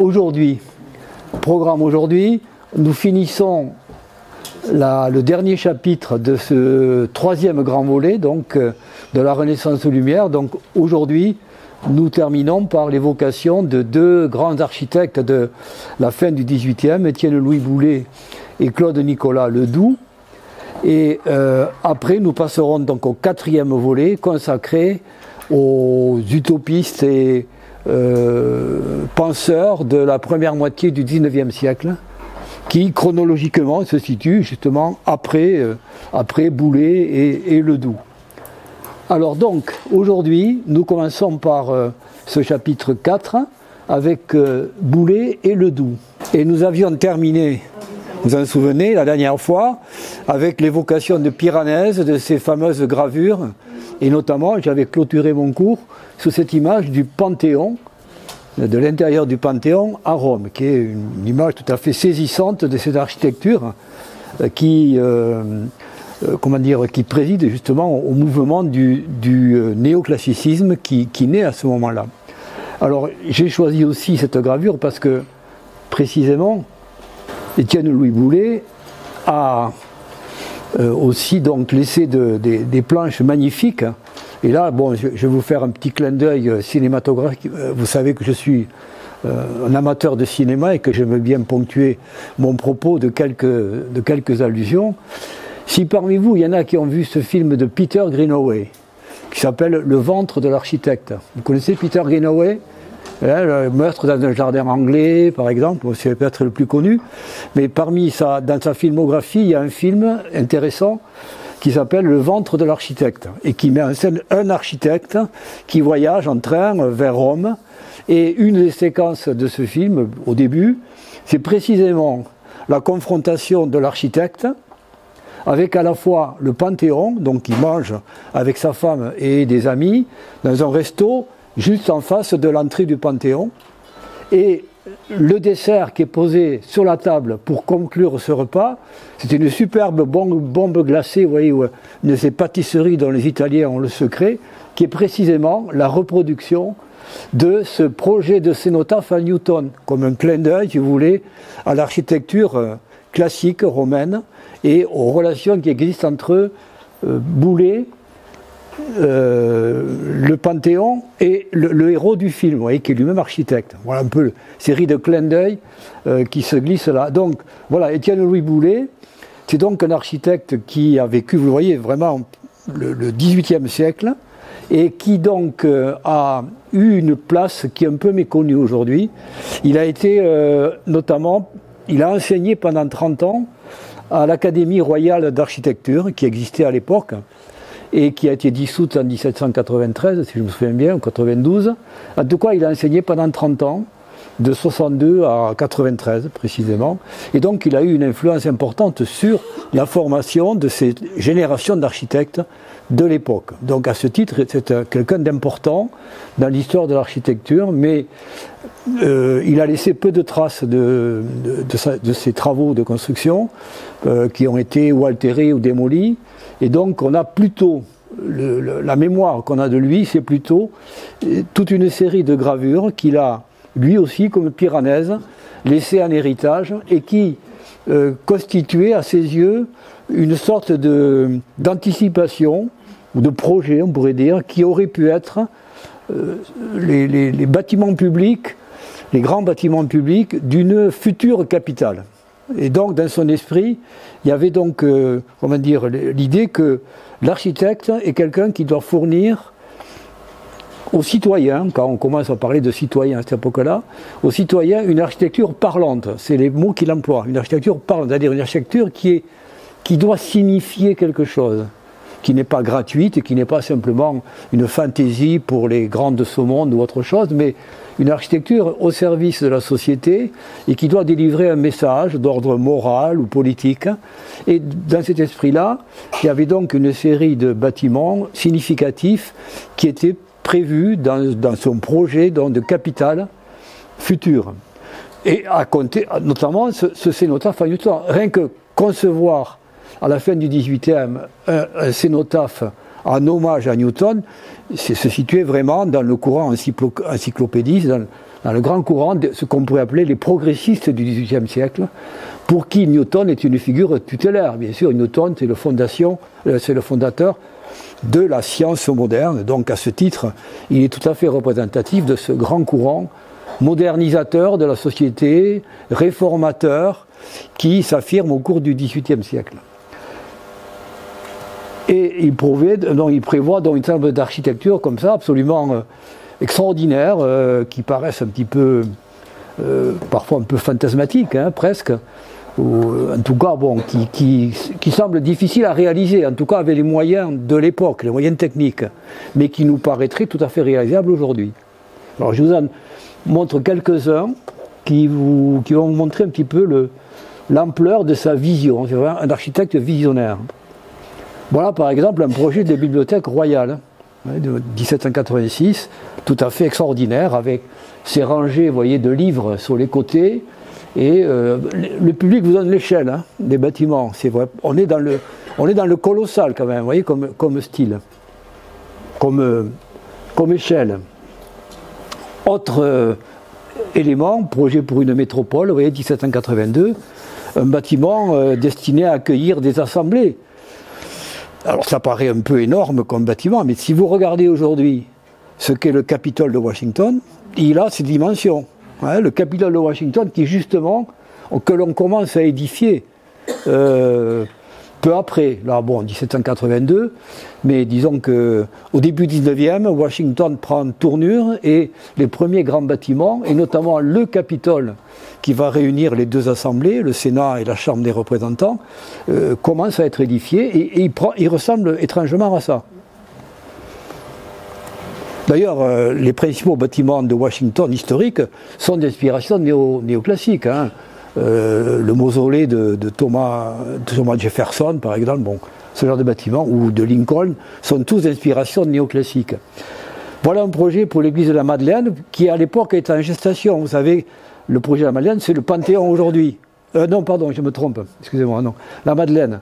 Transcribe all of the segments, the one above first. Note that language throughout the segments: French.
aujourd'hui, programme aujourd'hui, nous finissons le dernier chapitre de ce troisième grand volet, donc de la Renaissance aux Lumières. Donc aujourd'hui, nous terminons par l'évocation de deux grands architectes de la fin du XVIIIe, Étienne-Louis Boullée et Claude-Nicolas Ledoux. Et après, nous passerons donc au quatrième volet consacré aux utopistes et penseurs de la première moitié du XIXe siècle, qui chronologiquement se situe justement après Boullée et Ledoux. Alors donc, aujourd'hui, nous commençons par ce chapitre 4 avec Boullée et Ledoux. Et nous avions terminé, vous en souvenez, la dernière fois, avec l'évocation de Piranèse, de ces fameuses gravures, et notamment, j'avais clôturé mon cours sous cette image du Panthéon, de l'intérieur du Panthéon à Rome, qui est une image tout à fait saisissante de cette architecture qui préside justement au mouvement du néoclassicisme qui naît à ce moment-là. Alors j'ai choisi aussi cette gravure parce que précisément Étienne-Louis Boullée a aussi donc laissé des planches magnifiques. Et là, bon, je vais vous faire un petit clin d'œil cinématographique. Vous savez que je suis un amateur de cinéma et que j'aime bien ponctuer mon propos de quelques allusions. Si parmi vous, il y en a qui ont vu ce film de Peter Greenaway, qui s'appelle Le ventre de l'architecte. Vous connaissez Peter Greenaway ? Le meurtre dans un jardin anglais, par exemple, c'est peut-être le plus connu. Mais dans sa filmographie, il y a un film intéressant qui s'appelle Le ventre de l'architecte, et qui met en scène un architecte qui voyage en train vers Rome. Et une des séquences de ce film, au début, c'est précisément la confrontation de l'architecte avec à la fois le Panthéon, donc il mange avec sa femme et des amis, dans un resto juste en face de l'entrée du Panthéon, et le dessert qui est posé sur la table pour conclure ce repas, c'est une superbe bombe glacée, vous voyez, une de ces pâtisseries dont les Italiens ont le secret, qui est précisément la reproduction de ce projet de cénotaphe à Newton, comme un clin d'œil, si vous voulez, à l'architecture classique romaine et aux relations qui existent entre Boullée, le Panthéon et le héros du film, vous voyez, qui est lui-même architecte. Voilà un peu une série de clins d'œil qui se glissent là. Donc voilà, Étienne-Louis Boullée, c'est donc un architecte qui a vécu, vous le voyez, vraiment le XVIIIe siècle, et qui donc a eu une place qui est un peu méconnue aujourd'hui. Il a été notamment, il a enseigné pendant 30 ans à l'Académie royale d'architecture qui existait à l'époque, et qui a été dissoute en 1793, si je me souviens bien, ou 92. En tout cas, il a enseigné pendant 30 ans, de 62 à 93 précisément. Et donc, il a eu une influence importante sur la formation de ces générations d'architectes de l'époque. Donc, à ce titre, c'est quelqu'un d'important dans l'histoire de l'architecture, mais il a laissé peu de traces de ses travaux de construction qui ont été ou altérés ou démolis. Et donc on a plutôt, la mémoire qu'on a de lui, c'est plutôt toute une série de gravures qu'il a, lui aussi, comme Piranèse, laissé en héritage et qui constituaient à ses yeux une sorte d'anticipation ou de projet, on pourrait dire, qui aurait pu être les bâtiments publics, les grands bâtiments publics d'une future capitale. Et donc, dans son esprit, il y avait donc, l'idée que l'architecte est quelqu'un qui doit fournir aux citoyens, quand on commence à parler de citoyens à cette époque-là, aux citoyens une architecture parlante. C'est les mots qu'il emploie. Une architecture parlante, c'est-à-dire une architecture qui doit signifier quelque chose, qui n'est pas gratuite et qui n'est pas simplement une fantaisie pour les grands de ce monde ou autre chose, mais une architecture au service de la société et qui doit délivrer un message d'ordre moral ou politique. Et dans cet esprit-là, il y avait donc une série de bâtiments significatifs qui étaient prévus dans son projet de capitale future. Et à compter, notamment, ce cénotaphe à Newton. Rien que concevoir à la fin du XVIIIe un cénotaphe en hommage à Newton, se situait vraiment dans le courant encyclopédiste, dans le grand courant de ce qu'on pourrait appeler les progressistes du XVIIIe siècle, pour qui Newton est une figure tutélaire. Bien sûr, Newton, c'est le fondateur de la science moderne, donc à ce titre, il est tout à fait représentatif de ce grand courant modernisateur de la société, réformateur, qui s'affirme au cours du XVIIIe siècle. Et il prévoit donc une sorte d'architecture comme ça, absolument extraordinaire, qui paraissent un petit peu, parfois un peu fantasmatiques, hein, presque, ou en tout cas, bon, qui semble difficile à réaliser, en tout cas avec les moyens de l'époque, les moyens techniques, mais qui nous paraîtraient tout à fait réalisables aujourd'hui. Alors je vous en montre quelques-uns qui vont vous montrer un petit peu l'ampleur de sa vision. C'est vraiment un architecte visionnaire. Voilà par exemple un projet de bibliothèque royale de 1786, tout à fait extraordinaire, avec ces rangées, vous voyez, de livres sur les côtés, et le public vous donne l'échelle hein, des bâtiments. C'est vrai, on est dans le colossal quand même, vous voyez, comme style, comme échelle. Autre élément, projet pour une métropole, vous voyez, 1782, un bâtiment destiné à accueillir des assemblées. Alors ça paraît un peu énorme comme bâtiment, mais si vous regardez aujourd'hui ce qu'est le Capitole de Washington, il a ces dimensions. Hein, le Capitole de Washington qui justement, que l'on commence à édifier peu après, là bon, 1782, mais disons qu'au début 19e, Washington prend une tournure et les premiers grands bâtiments, et notamment le Capitole, qui va réunir les deux assemblées, le Sénat et la Chambre des représentants, commence à être édifié et il ressemble étrangement à ça. D'ailleurs, les principaux bâtiments de Washington historiques sont d'inspiration néoclassique. Hein. Le mausolée de Thomas Jefferson, par exemple, bon, ce genre de bâtiments, ou de Lincoln, sont tous d'inspiration néoclassique. Voilà un projet pour l'église de la Madeleine, qui à l'époque était en gestation. Vous savez, le projet de la Madeleine, c'est le Panthéon aujourd'hui. Non, pardon, je me trompe, excusez-moi, non. La Madeleine,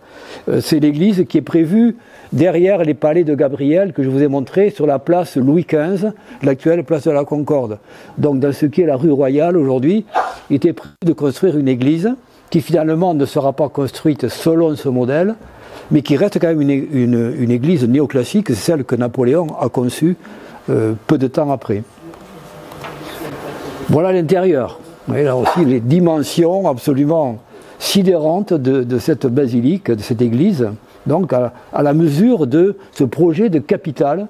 c'est l'église qui est prévue derrière les palais de Gabriel, que je vous ai montré, sur la place Louis XV, l'actuelle place de la Concorde. Donc, dans ce qui est la rue Royale aujourd'hui, il était prévu de construire une église qui finalement ne sera pas construite selon ce modèle, mais qui reste quand même une église néoclassique, c'est celle que Napoléon a conçue peu de temps après. Voilà l'intérieur. Vous voyez là aussi les dimensions absolument sidérantes de cette basilique, de cette église, donc à la mesure de ce projet de capitale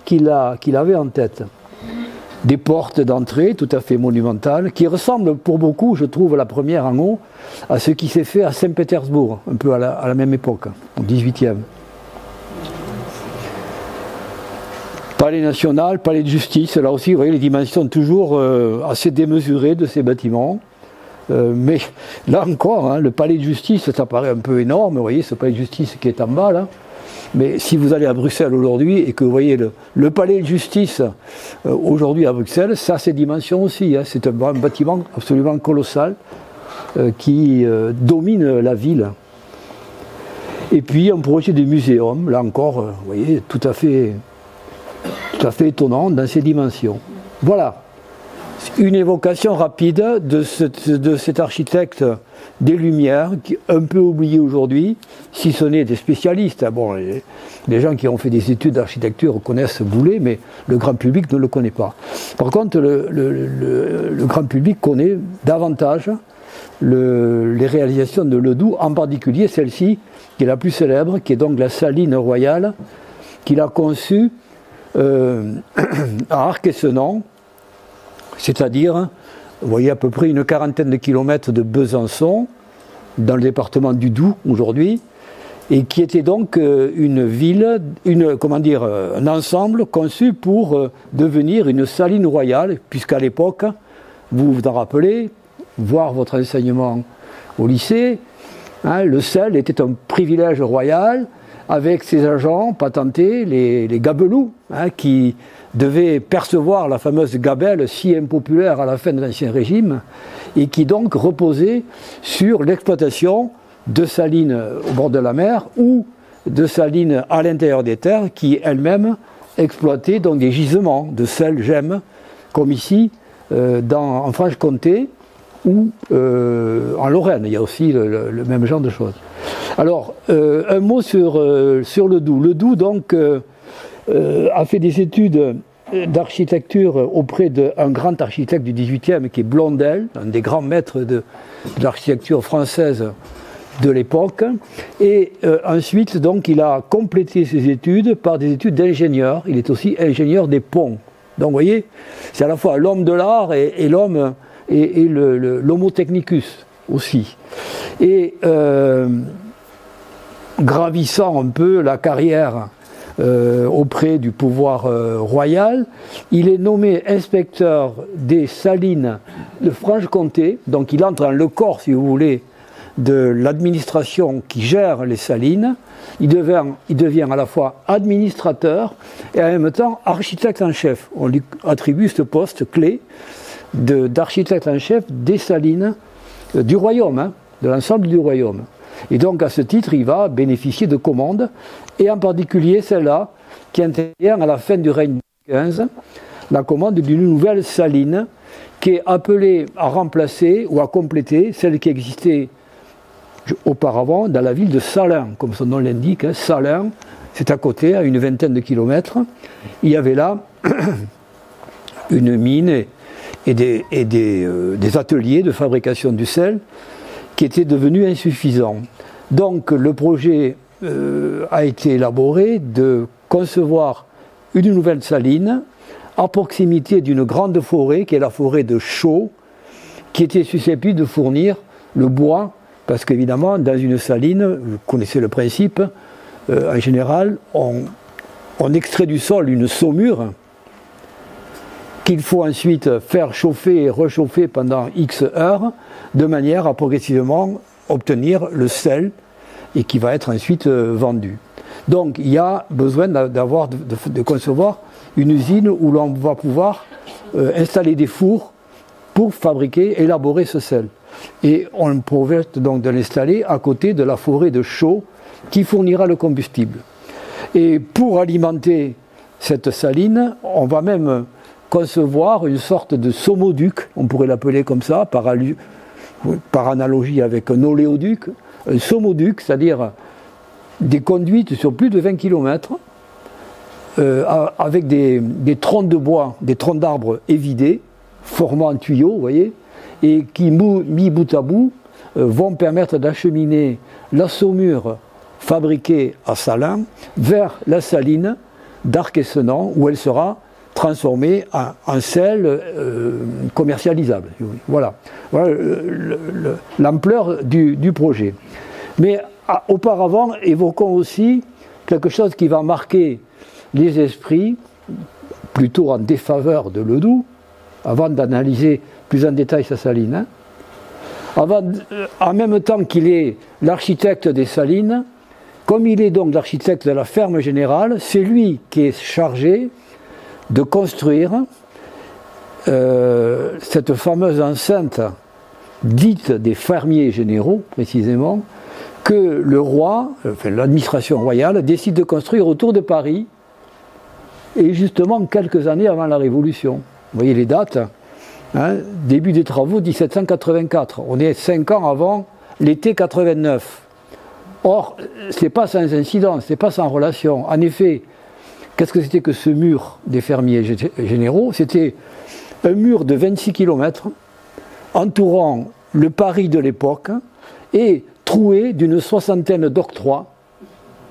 qu'il avait en tête. Des portes d'entrée tout à fait monumentales, qui ressemblent pour beaucoup, je trouve, la première en haut, à ce qui s'est fait à Saint-Pétersbourg, un peu à la même époque, au XVIIIe. Palais national, palais de justice, là aussi, vous voyez, les dimensions sont toujours assez démesurées de ces bâtiments. Mais là encore, hein, le palais de justice, ça paraît un peu énorme, vous voyez, ce palais de justice qui est en bas, là. Mais si vous allez à Bruxelles aujourd'hui et que vous voyez le palais de justice aujourd'hui à Bruxelles, ça a ses dimensions aussi. Hein, c'est un bâtiment absolument colossal qui domine la ville. Et puis un projet de muséum, là encore, vous voyez, tout à fait étonnant dans ses dimensions. Voilà, une évocation rapide de cet architecte des Lumières, qui est un peu oublié aujourd'hui, si ce n'est des spécialistes. Bon, les gens qui ont fait des études d'architecture connaissent Boullée, mais le grand public ne le connaît pas. Par contre, le grand public connaît davantage les réalisations de Ledoux, en particulier celle-ci, qui est la plus célèbre, qui est donc la Saline Royale, qu'il a conçue à Arc-et-Senans, c'est-à-dire, vous voyez, à peu près une quarantaine de kilomètres de Besançon, dans le département du Doubs aujourd'hui, et qui était donc une ville, un ensemble conçu pour devenir une saline royale, puisqu'à l'époque, vous vous en rappelez, voir votre enseignement au lycée, hein, le sel était un privilège royal, avec ses agents patentés, les gabelous, hein, qui devaient percevoir la fameuse gabelle si impopulaire à la fin de l'Ancien Régime, et qui donc reposait sur l'exploitation de salines au bord de la mer ou de salines à l'intérieur des terres, qui elles-mêmes exploitaient donc des gisements de sel gemme, comme ici en Franche-Comté ou en Lorraine. Il y a aussi le même genre de choses. Alors, un mot sur le Doubs. Le Doubs, donc, a fait des études d'architecture auprès d'un grand architecte du XVIIIe qui est Blondel, un des grands maîtres de l'architecture française de l'époque. Et ensuite, donc, il a complété ses études par des études d'ingénieur. Il est aussi ingénieur des ponts. Donc, vous voyez, c'est à la fois l'homme de l'art et l'homme et l'homo technicus aussi. Et gravissant un peu la carrière auprès du pouvoir royal, il est nommé inspecteur des salines de Franche-Comté. Donc, il entre dans le corps, si vous voulez, de l'administration qui gère les salines. Il devient à la fois administrateur et en même temps architecte en chef. On lui attribue ce poste clé d'architecte en chef des salines du royaume, hein, de l'ensemble du royaume. Et donc à ce titre, il va bénéficier de commandes, et en particulier celle-là qui intervient à la fin du règne de Louis XV, la commande d'une nouvelle saline qui est appelée à remplacer ou à compléter celle qui existait auparavant dans la ville de Salins, comme son nom l'indique. Hein. Salins, c'est à côté, à une vingtaine de kilomètres. Il y avait là une mine et des ateliers de fabrication du sel qui étaient devenus insuffisants. Donc le projet a été élaboré de concevoir une nouvelle saline à proximité d'une grande forêt, qui est la forêt de Chaux, qui était susceptible de fournir le bois, parce qu'évidemment, dans une saline, vous connaissez le principe, en général, on extrait du sol une saumure qu'il faut ensuite faire chauffer et réchauffer pendant X heures, de manière à progressivement obtenir le sel et qui va être ensuite vendu. Donc il y a besoin de concevoir une usine où l'on va pouvoir installer des fours pour fabriquer, élaborer ce sel. Et on projette donc de l'installer à côté de la forêt de Chaux qui fournira le combustible. Et pour alimenter cette saline, on va même concevoir une sorte de saumoduc, on pourrait l'appeler comme ça, par analogie avec un oléoduc, un saumoduc, c'est-à-dire des conduites sur plus de 20 km, avec des troncs de bois, des troncs d'arbres évidés, formant un tuyau, vous voyez, et qui, mis bout à bout, vont permettre d'acheminer la saumure fabriquée à Salins vers la saline d'Arc-et-Senans, où elle sera transformée en sel commercialisable. Voilà, l'ampleur du projet. Mais auparavant, évoquons aussi quelque chose qui va marquer les esprits, plutôt en défaveur de Le Doubs, avant d'analyser plus en détail sa saline. En même temps qu'il est l'architecte des salines, comme il est donc l'architecte de la ferme générale, c'est lui qui est chargé de construire cette fameuse enceinte dite des fermiers généraux, précisément, que le roi, enfin l'administration royale, décide de construire autour de Paris, et justement quelques années avant la Révolution. Vous voyez les dates, hein, début des travaux 1784, on est 5 ans avant l'été 89. Or, ce n'est pas sans incidence, ce n'est pas sans relation. En effet, qu'est-ce que c'était que ce mur des fermiers généraux? C'était un mur de 26 km entourant le Paris de l'époque et troué d'une soixantaine d'octrois,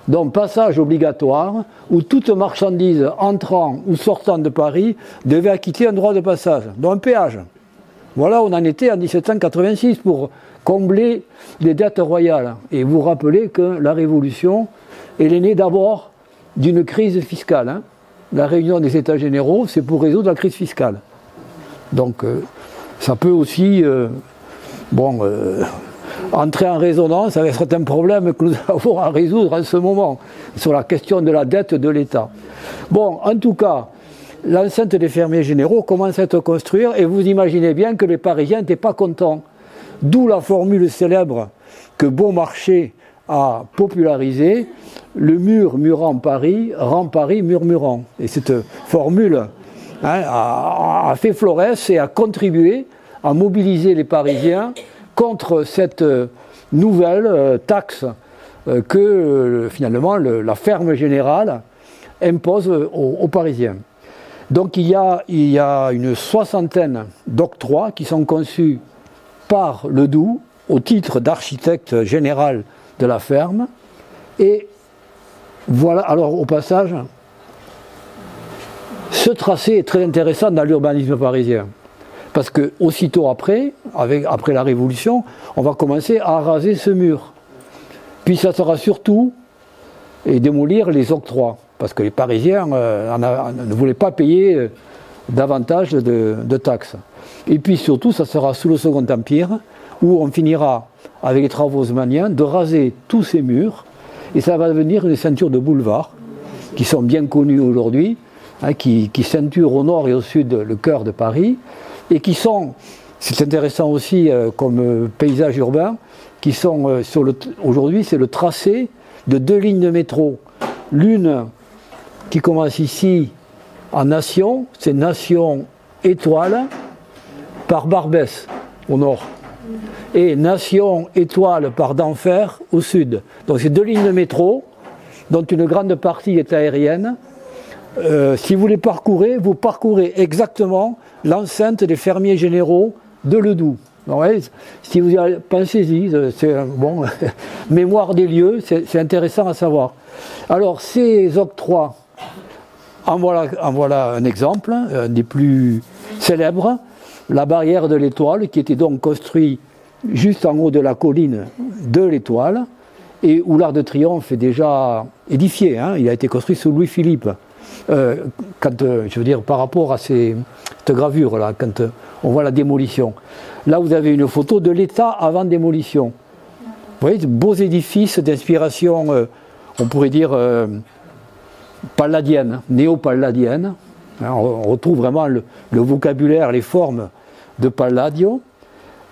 dont passage obligatoire, où toute marchandise entrant ou sortant de Paris devait acquitter un droit de passage, dont un péage. Voilà où on en était en 1786 pour combler les dettes royales. Et vous rappelez que la Révolution, elle est née d'abord d'une crise fiscale. Hein. La réunion des États généraux, c'est pour résoudre la crise fiscale. Donc, ça peut aussi entrer en résonance avec certains problèmes que nous avons à résoudre en ce moment, sur la question de la dette de l'État. Bon, en tout cas, l'enceinte des fermiers généraux commence à être construite, et vous imaginez bien que les Parisiens n'étaient pas contents. D'où la formule célèbre que Beaumarchais a popularisée, le mur murant Paris rend Paris murmurant. Et cette formule a fait florès et a contribué à mobiliser les Parisiens contre cette nouvelle taxe que finalement la ferme générale impose aux Parisiens. Donc il y a une soixantaine d'octrois qui sont conçus par Ledoux au titre d'architecte général de la ferme. Et voilà, alors au passage, ce tracé est très intéressant dans l'urbanisme parisien. Parce que aussitôt après la Révolution, on va commencer à raser ce mur. Puis ça sera surtout démolir les octrois. Parce que les Parisiens ne voulaient pas payer davantage de taxes. Et puis surtout, ça sera sous le Second Empire, où on finira, avec les travaux haussmanniens, de raser tous ces murs, et ça va devenir une ceinture de boulevards, qui sont bien connus aujourd'hui, qui ceinturent au nord et au sud le cœur de Paris, et qui sont, c'est intéressant aussi comme paysage urbain, qui sont, aujourd'hui, c'est le tracé de deux lignes de métro. L'une qui commence ici en Nation, c'est Nation Étoile, par Barbès, au nord. Et Nation Étoile par d'Enfer au sud. Donc c'est deux lignes de métro, dont une grande partie est aérienne. Si vous les parcourez, vous parcourez exactement l'enceinte des fermiers généraux de Ledoux. Donc, si vous y pensez-y, c'est bon, mémoire des lieux, c'est intéressant à savoir. Alors ces octrois, en voilà un exemple, un des plus célèbres, la barrière de l'Étoile, qui était donc construite juste en haut de la colline de l'Étoile, et où l'Arc de Triomphe est déjà édifié. Il a été construit sous Louis-Philippe. Je veux dire, par rapport à cette gravure-là, quand on voit la démolition. Là, vous avez une photo de l'état avant démolition. Vous voyez, de beaux édifices d'inspiration, on pourrait dire, palladienne, néo-palladienne. On retrouve vraiment le vocabulaire, les formes de Palladio.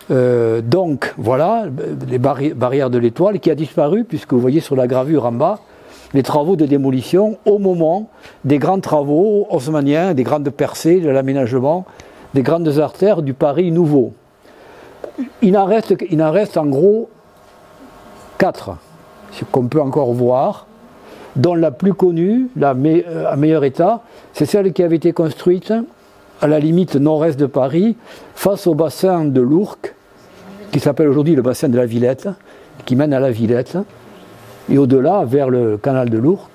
Donc, voilà, les barrières de l'Étoile qui a disparu, puisque vous voyez sur la gravure en bas, les travaux de démolition au moment des grands travaux haussmanniens, des grandes percées, de l'aménagement, des grandes artères du Paris nouveau. Il en reste en gros 4, ce qu'on peut encore voir, dont la plus connue, à meilleur état, c'est celle qui avait été construite à la limite nord-est de Paris, face au bassin de l'Ourcq, qui s'appelle aujourd'hui le bassin de la Villette, qui mène à la Villette, et au-delà, vers le canal de l'Ourcq.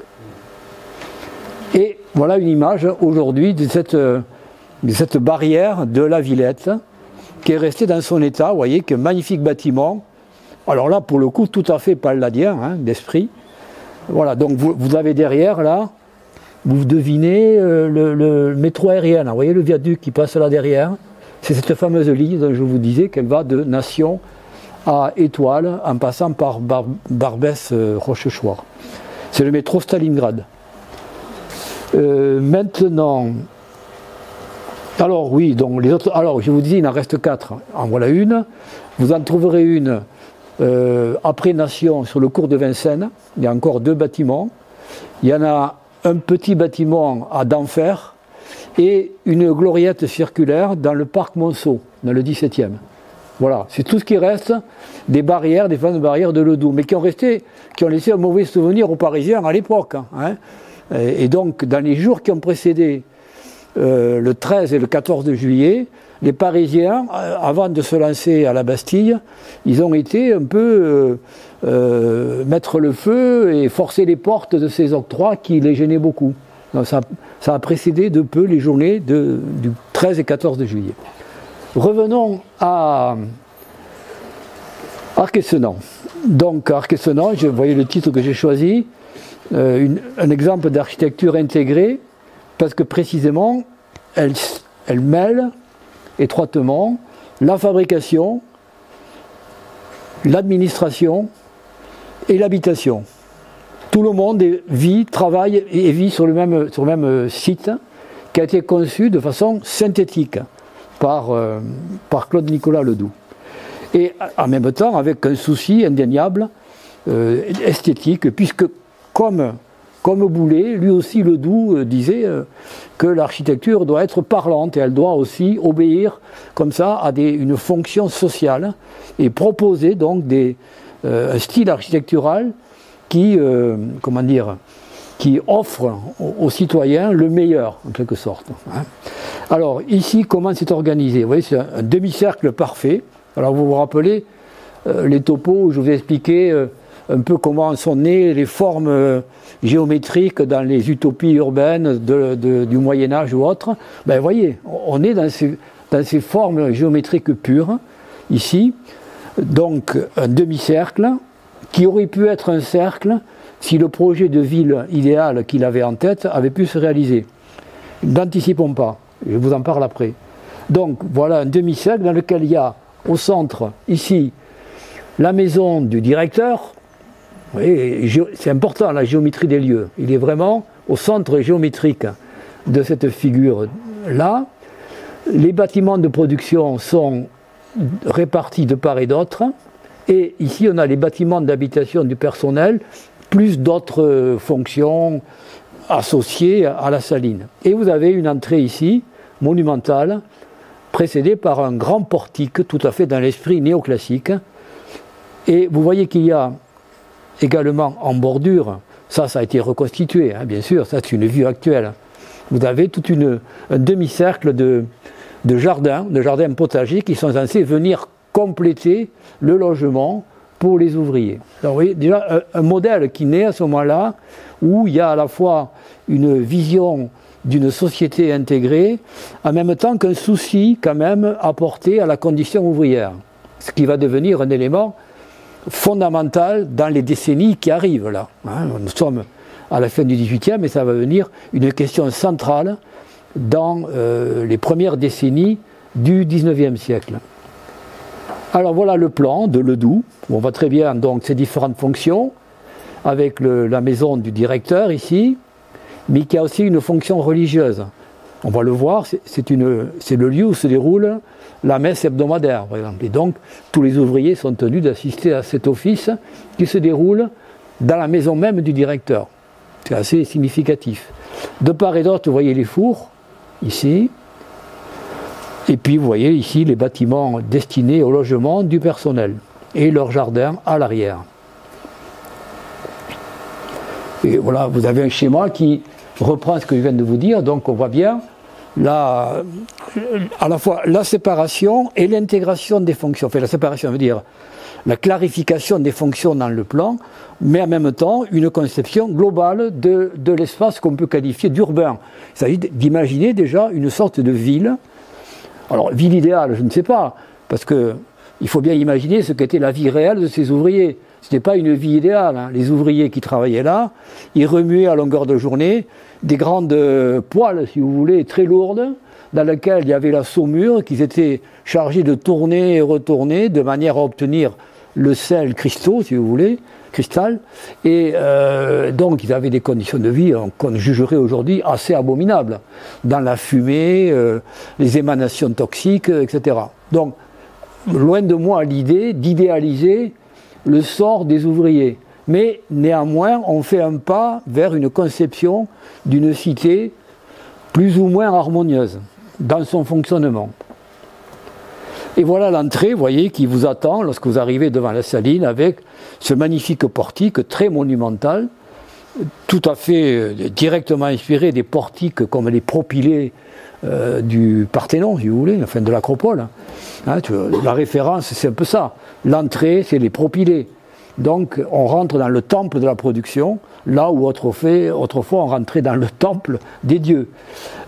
Et voilà une image aujourd'hui de cette barrière de la Villette, qui est restée dans son état. Vous voyez qu'un magnifique bâtiment, alors là, pour le coup, tout à fait palladien, d'esprit. Voilà, donc vous avez derrière, là, vous devinez le métro aérien. Vous voyez le viaduc qui passe là derrière. C'est cette fameuse ligne dont je vous disais qu'elle va de Nation à Étoile en passant par Barbès-Rochechouart. C'est le métro Stalingrad. Maintenant, alors oui, donc les autres. Alors je vous disais, il en reste 4. En voilà une. Vous en trouverez une après Nation sur le cours de Vincennes. Il y a encore 2 bâtiments. Il y en a un petit bâtiment à d'Enfer et une gloriette circulaire dans le parc Monceau, dans le 17e. Voilà, c'est tout ce qui reste des barrières, des fameuses barrières de Ledoux, mais qui ont laissé un mauvais souvenir aux Parisiens à l'époque. Et donc, dans les jours qui ont précédé le 13 et le 14 juillet, les Parisiens, avant de se lancer à la Bastille, ils ont été un peu mettre le feu et forcer les portes de ces octrois qui les gênaient beaucoup. Donc ça a précédé de peu les journées du 13 et 14 juillet. Revenons à Arquessenan. Donc Arquessenan, vous voyez le titre que j'ai choisi, un exemple d'architecture intégrée, parce que précisément, elle mêle étroitement la fabrication, l'administration et l'habitation. Tout le monde vit, travaille et vit sur le même site qui a été conçu de façon synthétique par Claude-Nicolas Ledoux. Et en même temps avec un souci indéniable esthétique, puisque comme Boulet, lui aussi Ledoux disait que l'architecture doit être parlante et elle doit aussi obéir comme ça à une fonction sociale et proposer donc un style architectural qui, comment dire, qui offre aux citoyens le meilleur, en quelque sorte. Alors, ici, comment c'est organisé? Vous voyez, c'est un demi-cercle parfait. Alors, vous vous rappelez les topos où je vous ai expliqué un peu comment sont nées les formes géométriques dans les utopies urbaines du Moyen-Âge ou autres. Ben, vous voyez, on est dans ces formes géométriques pures, ici. Donc, un demi-cercle qui aurait pu être un cercle si le projet de ville idéal qu'il avait en tête avait pu se réaliser. N'anticipons pas, je vous en parle après. Donc voilà un demi-cercle dans lequel il y a au centre, ici, la maison du directeur. C'est important la géométrie des lieux. Il est vraiment au centre géométrique de cette figure-là. Les bâtiments de production sont répartis de part et d'autre. Et ici, on a les bâtiments d'habitation du personnel, plus d'autres fonctions associées à la saline. Et vous avez une entrée ici, monumentale, précédée par un grand portique, tout à fait dans l'esprit néoclassique. Et vous voyez qu'il y a également en bordure, ça a été reconstitué, hein, bien sûr, ça c'est une vue actuelle. Vous avez tout un demi-cercle de jardins potagers qui sont censés venir compléter le logement pour les ouvriers. Alors vous voyez, déjà un modèle qui naît à ce moment-là, où il y a à la fois une vision d'une société intégrée, en même temps qu'un souci quand même apporté à la condition ouvrière, ce qui va devenir un élément fondamental dans les décennies qui arrivent là. Nous sommes à la fin du XVIIIe et ça va devenir une question centrale dans les premières décennies du XIXe siècle. Alors voilà le plan de Ledoux, où on voit très bien donc ces différentes fonctions, avec la maison du directeur ici, mais qui a aussi une fonction religieuse. On va le voir, c'est le lieu où se déroule la messe hebdomadaire, par exemple. Et donc, tous les ouvriers sont tenus d'assister à cet office qui se déroule dans la maison même du directeur. C'est assez significatif. De part et d'autre, vous voyez les fours, ici. Et puis, vous voyez ici les bâtiments destinés au logement du personnel et leur jardin à l'arrière. Et voilà, vous avez un schéma qui reprend ce que je viens de vous dire. Donc, on voit bien à la fois la séparation et l'intégration des fonctions. Enfin, la séparation veut dire la clarification des fonctions dans le plan, mais en même temps une conception globale de l'espace qu'on peut qualifier d'urbain. Il s'agit d'imaginer déjà une sorte de ville. Alors, ville idéale, je ne sais pas, parce qu'il faut bien imaginer ce qu'était la vie réelle de ces ouvriers. Ce n'était pas une vie idéale. Hein. Les ouvriers qui travaillaient là, ils remuaient à longueur de journée des grandes poêles, si vous voulez, très lourdes, dans lesquelles il y avait la saumure, qu'ils étaient chargés de tourner et retourner de manière à obtenir le sel cristaux, si vous voulez, cristal. Et donc, ils avaient des conditions de vie qu'on jugerait aujourd'hui assez abominables, dans la fumée, les émanations toxiques, etc. Donc, loin de moi l'idée d'idéaliser le sort des ouvriers. Mais néanmoins, on fait un pas vers une conception d'une cité plus ou moins harmonieuse dans son fonctionnement. Et voilà l'entrée, vous voyez, qui vous attend lorsque vous arrivez devant la saline avec ce magnifique portique très monumental, tout à fait directement inspiré des portiques comme les propylées du Parthénon, si vous voulez, enfin de l'Acropole. Hein, la référence, c'est un peu ça. L'entrée, c'est les propylées. Donc, on rentre dans le temple de la production, là où autrefois on rentrait dans le temple des dieux.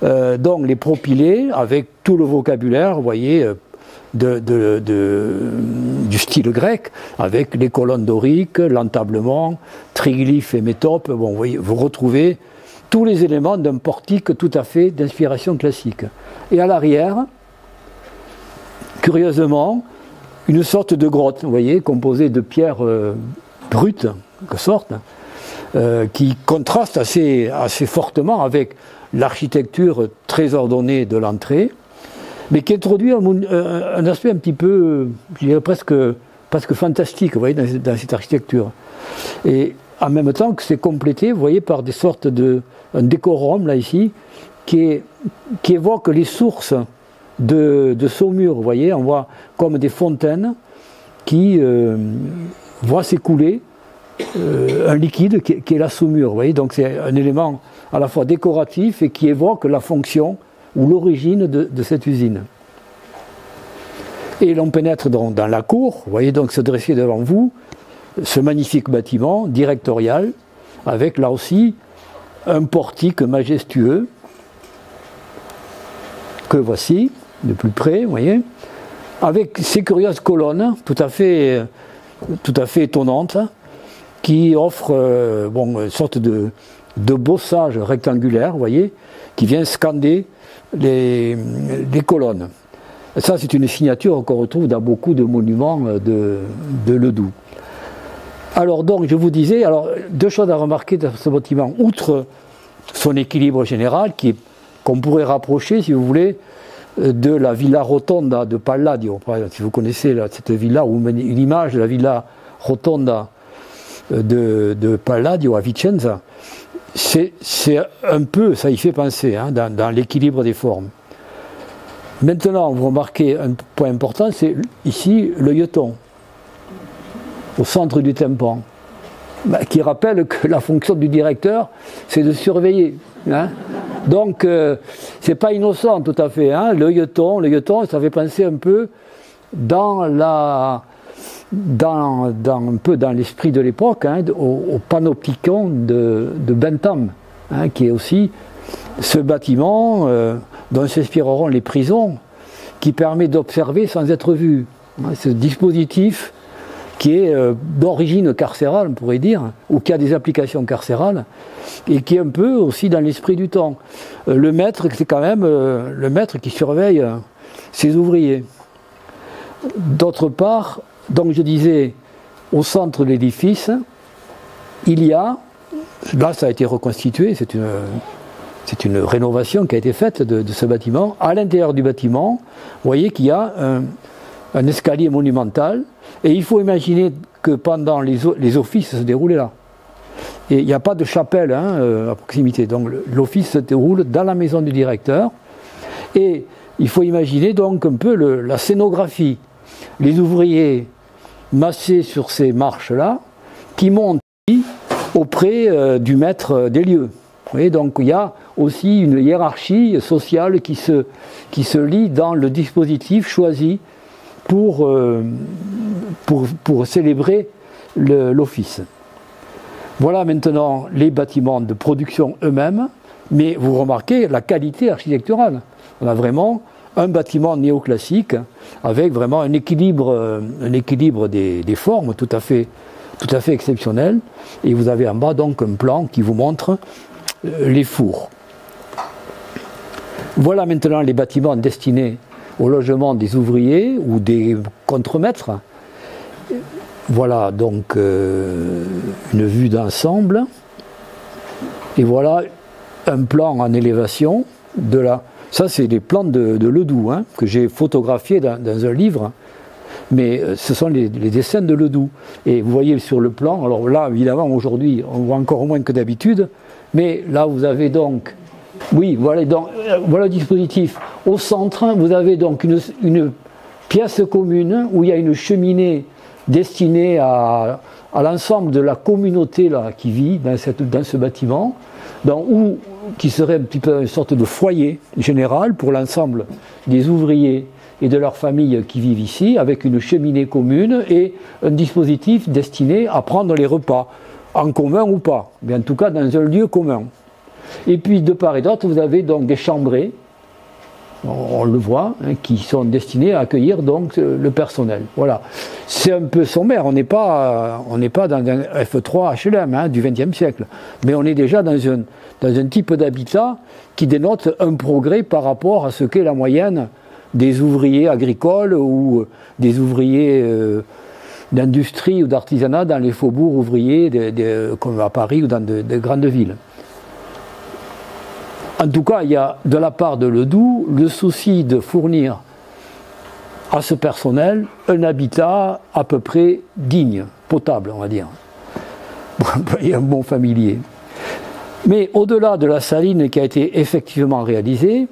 Donc, les propylées, avec tout le vocabulaire, vous voyez, du style grec, avec les colonnes doriques, l'entablement, triglyphes et métopes. Bon, vous voyez, vous retrouvez tous les éléments d'un portique tout à fait d'inspiration classique. Et à l'arrière, curieusement, une sorte de grotte, vous voyez, composée de pierres brutes, en quelque sorte, qui contraste assez fortement avec l'architecture très ordonnée de l'entrée, mais qui introduit un aspect un petit peu, je dirais presque fantastique, vous voyez, dans cette architecture. Et en même temps que c'est complété, vous voyez, par des sortes un décorum, là, ici, qui évoque les sources de Saumur. Vous voyez, on voit comme des fontaines qui voient s'écouler un liquide qui est la saumure. Vous voyez, donc c'est un élément à la fois décoratif et qui évoque la fonction ou l'origine de cette usine. Et l'on pénètre dans la cour, vous voyez donc se dresser devant vous ce magnifique bâtiment directorial, avec là aussi un portique majestueux, que voici, de plus près, vous voyez, avec ces curieuses colonnes tout à fait étonnantes, qui offrent une sorte de bossage rectangulaire, vous voyez, qui vient scander les colonnes. Et ça, c'est une signature qu'on retrouve dans beaucoup de monuments de Ledoux. Alors donc, je vous disais, deux choses à remarquer dans ce bâtiment, outre son équilibre général, qu'on pourrait rapprocher, si vous voulez, de la Villa Rotonda de Palladio. Si vous connaissez cette villa, ou une image de la Villa Rotonda de Palladio à Vicenza, c'est un peu, ça y fait penser, hein, dans l'équilibre des formes. Maintenant, vous remarquez un point important, c'est ici l'œilleton, au centre du tympan, qui rappelle que la fonction du directeur, c'est de surveiller. Hein. Donc, c'est pas innocent tout à fait. Hein. L'œilleton, ça fait penser un peu dans l'esprit de l'époque, hein, au panopticon de Bentham, hein, qui est aussi ce bâtiment dont s'inspireront les prisons, qui permet d'observer sans être vu. Hein, ce dispositif qui est d'origine carcérale, on pourrait dire, ou qui a des applications carcérales, et qui est un peu aussi dans l'esprit du temps. Le maître, c'est quand même le maître qui surveille ses ouvriers. D'autre part, donc je disais, au centre de l'édifice, il y a, là ça a été reconstitué, c'est une rénovation qui a été faite de ce bâtiment. À l'intérieur du bâtiment, vous voyez qu'il y a un escalier monumental, et il faut imaginer que pendant les offices se déroulaient là. Et il n'y a pas de chapelle à proximité, donc l'office se déroule dans la maison du directeur, et il faut imaginer donc un peu la scénographie. Les ouvriers massés sur ces marches-là, qui montent auprès du maître des lieux. Vous voyez, donc il y a aussi une hiérarchie sociale qui se lie dans le dispositif choisi pour célébrer l'office. Voilà maintenant les bâtiments de production eux-mêmes, mais vous remarquez la qualité architecturale. On a vraiment un bâtiment néoclassique avec vraiment un équilibre des formes tout à fait exceptionnel. Et vous avez en bas donc un plan qui vous montre les fours. Voilà maintenant les bâtiments destinés au logement des ouvriers ou des contremaîtres. Voilà donc une vue d'ensemble. Et voilà un plan en élévation de la... Ça, c'est des plans de Ledoux, hein, que j'ai photographiés dans un livre. Mais ce sont les dessins de Ledoux. Et vous voyez sur le plan, alors là, évidemment, aujourd'hui, on voit encore moins que d'habitude. Mais là, vous avez donc... Oui, voilà le dispositif. Au centre, vous avez donc une pièce commune où il y a une cheminée destinée à l'ensemble de la communauté là, qui vit dans ce bâtiment, qui serait un petit peu une sorte de foyer général pour l'ensemble des ouvriers et de leurs familles qui vivent ici, avec une cheminée commune et un dispositif destiné à prendre les repas, en commun ou pas, mais en tout cas dans un lieu commun. Et puis de part et d'autre, vous avez donc des chambrées, on le voit, hein, qui sont destinés à accueillir donc le personnel. Voilà. C'est un peu sommaire, on n'est pas dans un F3 HLM hein, du XXe siècle, mais on est déjà dans un type d'habitat qui dénote un progrès par rapport à ce qu'est la moyenne des ouvriers agricoles ou des ouvriers d'industrie ou d'artisanat dans les faubourgs ouvriers comme à Paris ou dans de grandes villes. En tout cas, il y a de la part de Ledoux le souci de fournir à ce personnel un habitat à peu près digne, potable, on va dire, et un bon familier. Mais au-delà de la saline qui a été effectivement réalisée,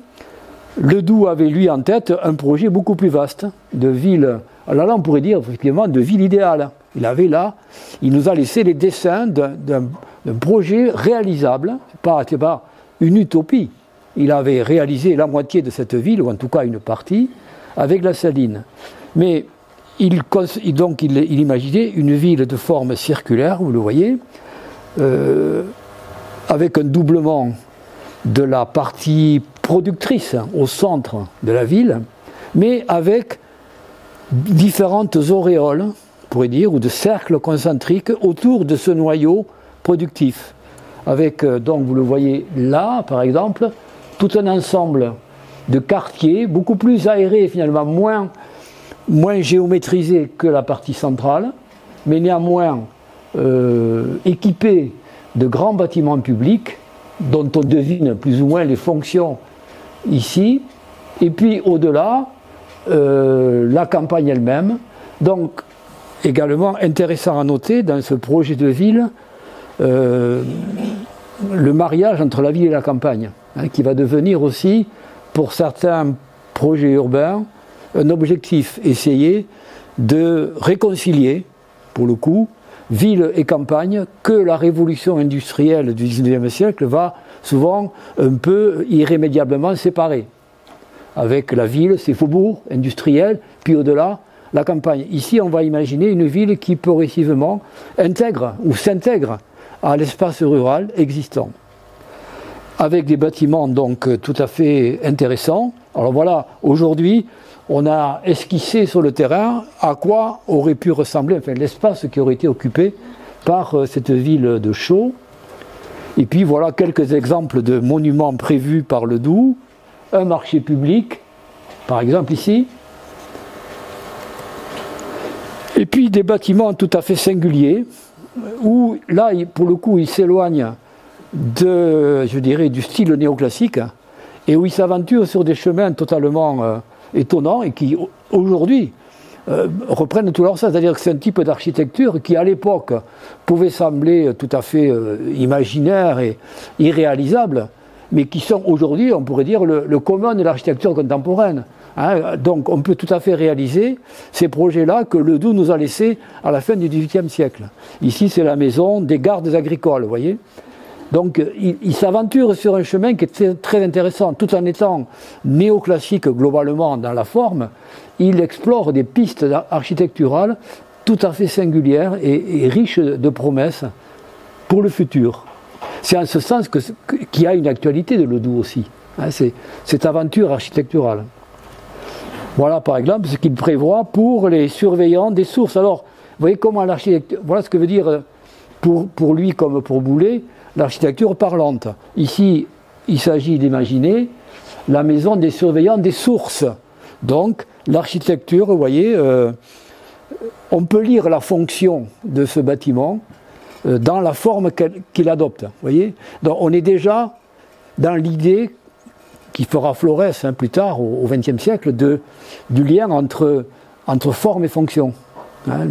Ledoux avait lui en tête un projet beaucoup plus vaste de ville. Alors là, on pourrait dire effectivement de ville idéale. Il nous a laissé les dessins d'un projet réalisable, pas une utopie. Il avait réalisé la moitié de cette ville, ou en tout cas une partie, avec la saline. Mais il imaginait une ville de forme circulaire, vous le voyez, avec un doublement de la partie productrice au centre de la ville, mais avec différentes auréoles, on pourrait dire, ou de cercles concentriques autour de ce noyau productif. Avec, donc vous le voyez là, par exemple, tout un ensemble de quartiers, beaucoup plus aérés finalement, moins géométrisés que la partie centrale, mais néanmoins équipés de grands bâtiments publics, dont on devine plus ou moins les fonctions ici, et puis au-delà, la campagne elle-même. Donc, également intéressant à noter dans ce projet de ville, le mariage entre la ville et la campagne, hein, qui va devenir aussi, pour certains projets urbains, un objectif, essayer de réconcilier, pour le coup, ville et campagne, que la révolution industrielle du XIXe siècle va souvent un peu irrémédiablement séparer. Avec la ville, ses faubourgs industriels, puis au-delà, la campagne. Ici, on va imaginer une ville qui progressivement intègre ou s'intègre à l'espace rural existant. Avec des bâtiments donc tout à fait intéressants. Alors voilà, aujourd'hui, on a esquissé sur le terrain à quoi aurait pu ressembler l'espace qui aurait été occupé par cette ville de Chaux. Et puis voilà quelques exemples de monuments prévus par Ledoux. Un marché public, par exemple ici. Et puis des bâtiments tout à fait singuliers, où là, pour le coup, il s'éloigne je dirais, du style néoclassique, et où il s'aventure sur des chemins totalement étonnants, et qui, aujourd'hui, reprennent tout leur sens. C'est-à-dire que c'est un type d'architecture qui, à l'époque, pouvait sembler tout à fait imaginaire et irréalisable, mais qui sont aujourd'hui, on pourrait dire, le commun de l'architecture contemporaine. Hein, donc on peut tout à fait réaliser ces projets-là que Ledoux nous a laissés à la fin du XVIIIe siècle. Ici, c'est la maison des gardes agricoles, vous voyez. Donc il s'aventure sur un chemin qui est très intéressant. Tout en étant néoclassique globalement dans la forme, il explore des pistes architecturales tout à fait singulières et riches de promesses pour le futur. C'est en ce sens qu'il y a une actualité de Ledoux aussi, hein, cette aventure architecturale. Voilà par exemple ce qu'il prévoit pour les surveillants des sources. Alors, vous voyez comment l'architecture, voilà ce que veut dire pour lui comme pour Boulay, l'architecture parlante. Ici, il s'agit d'imaginer la maison des surveillants des sources. Donc, l'architecture, vous voyez, on peut lire la fonction de ce bâtiment dans la forme qu'il adopte. Vous voyez, donc on est déjà dans l'idée qui fera Florès plus tard, au XXe siècle, du lien entre forme et fonction. Hein.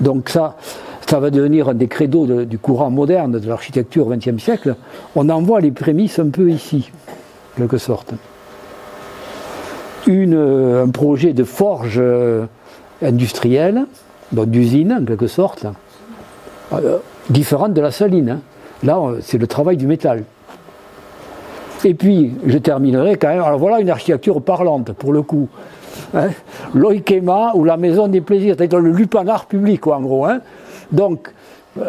Donc ça va devenir un des credos du courant moderne de l'architecture au XXe siècle. On en voit les prémices un peu ici, en quelque sorte. Un projet de forge industrielle, donc d'usine en quelque sorte, différente de la saline. Hein. Là, c'est le travail du métal. Et puis, je terminerai quand même, alors voilà une architecture parlante, pour le coup. Hein, l'oikema ou la maison des plaisirs, c'est-à-dire le lupanar public, quoi, en gros. Hein. Donc,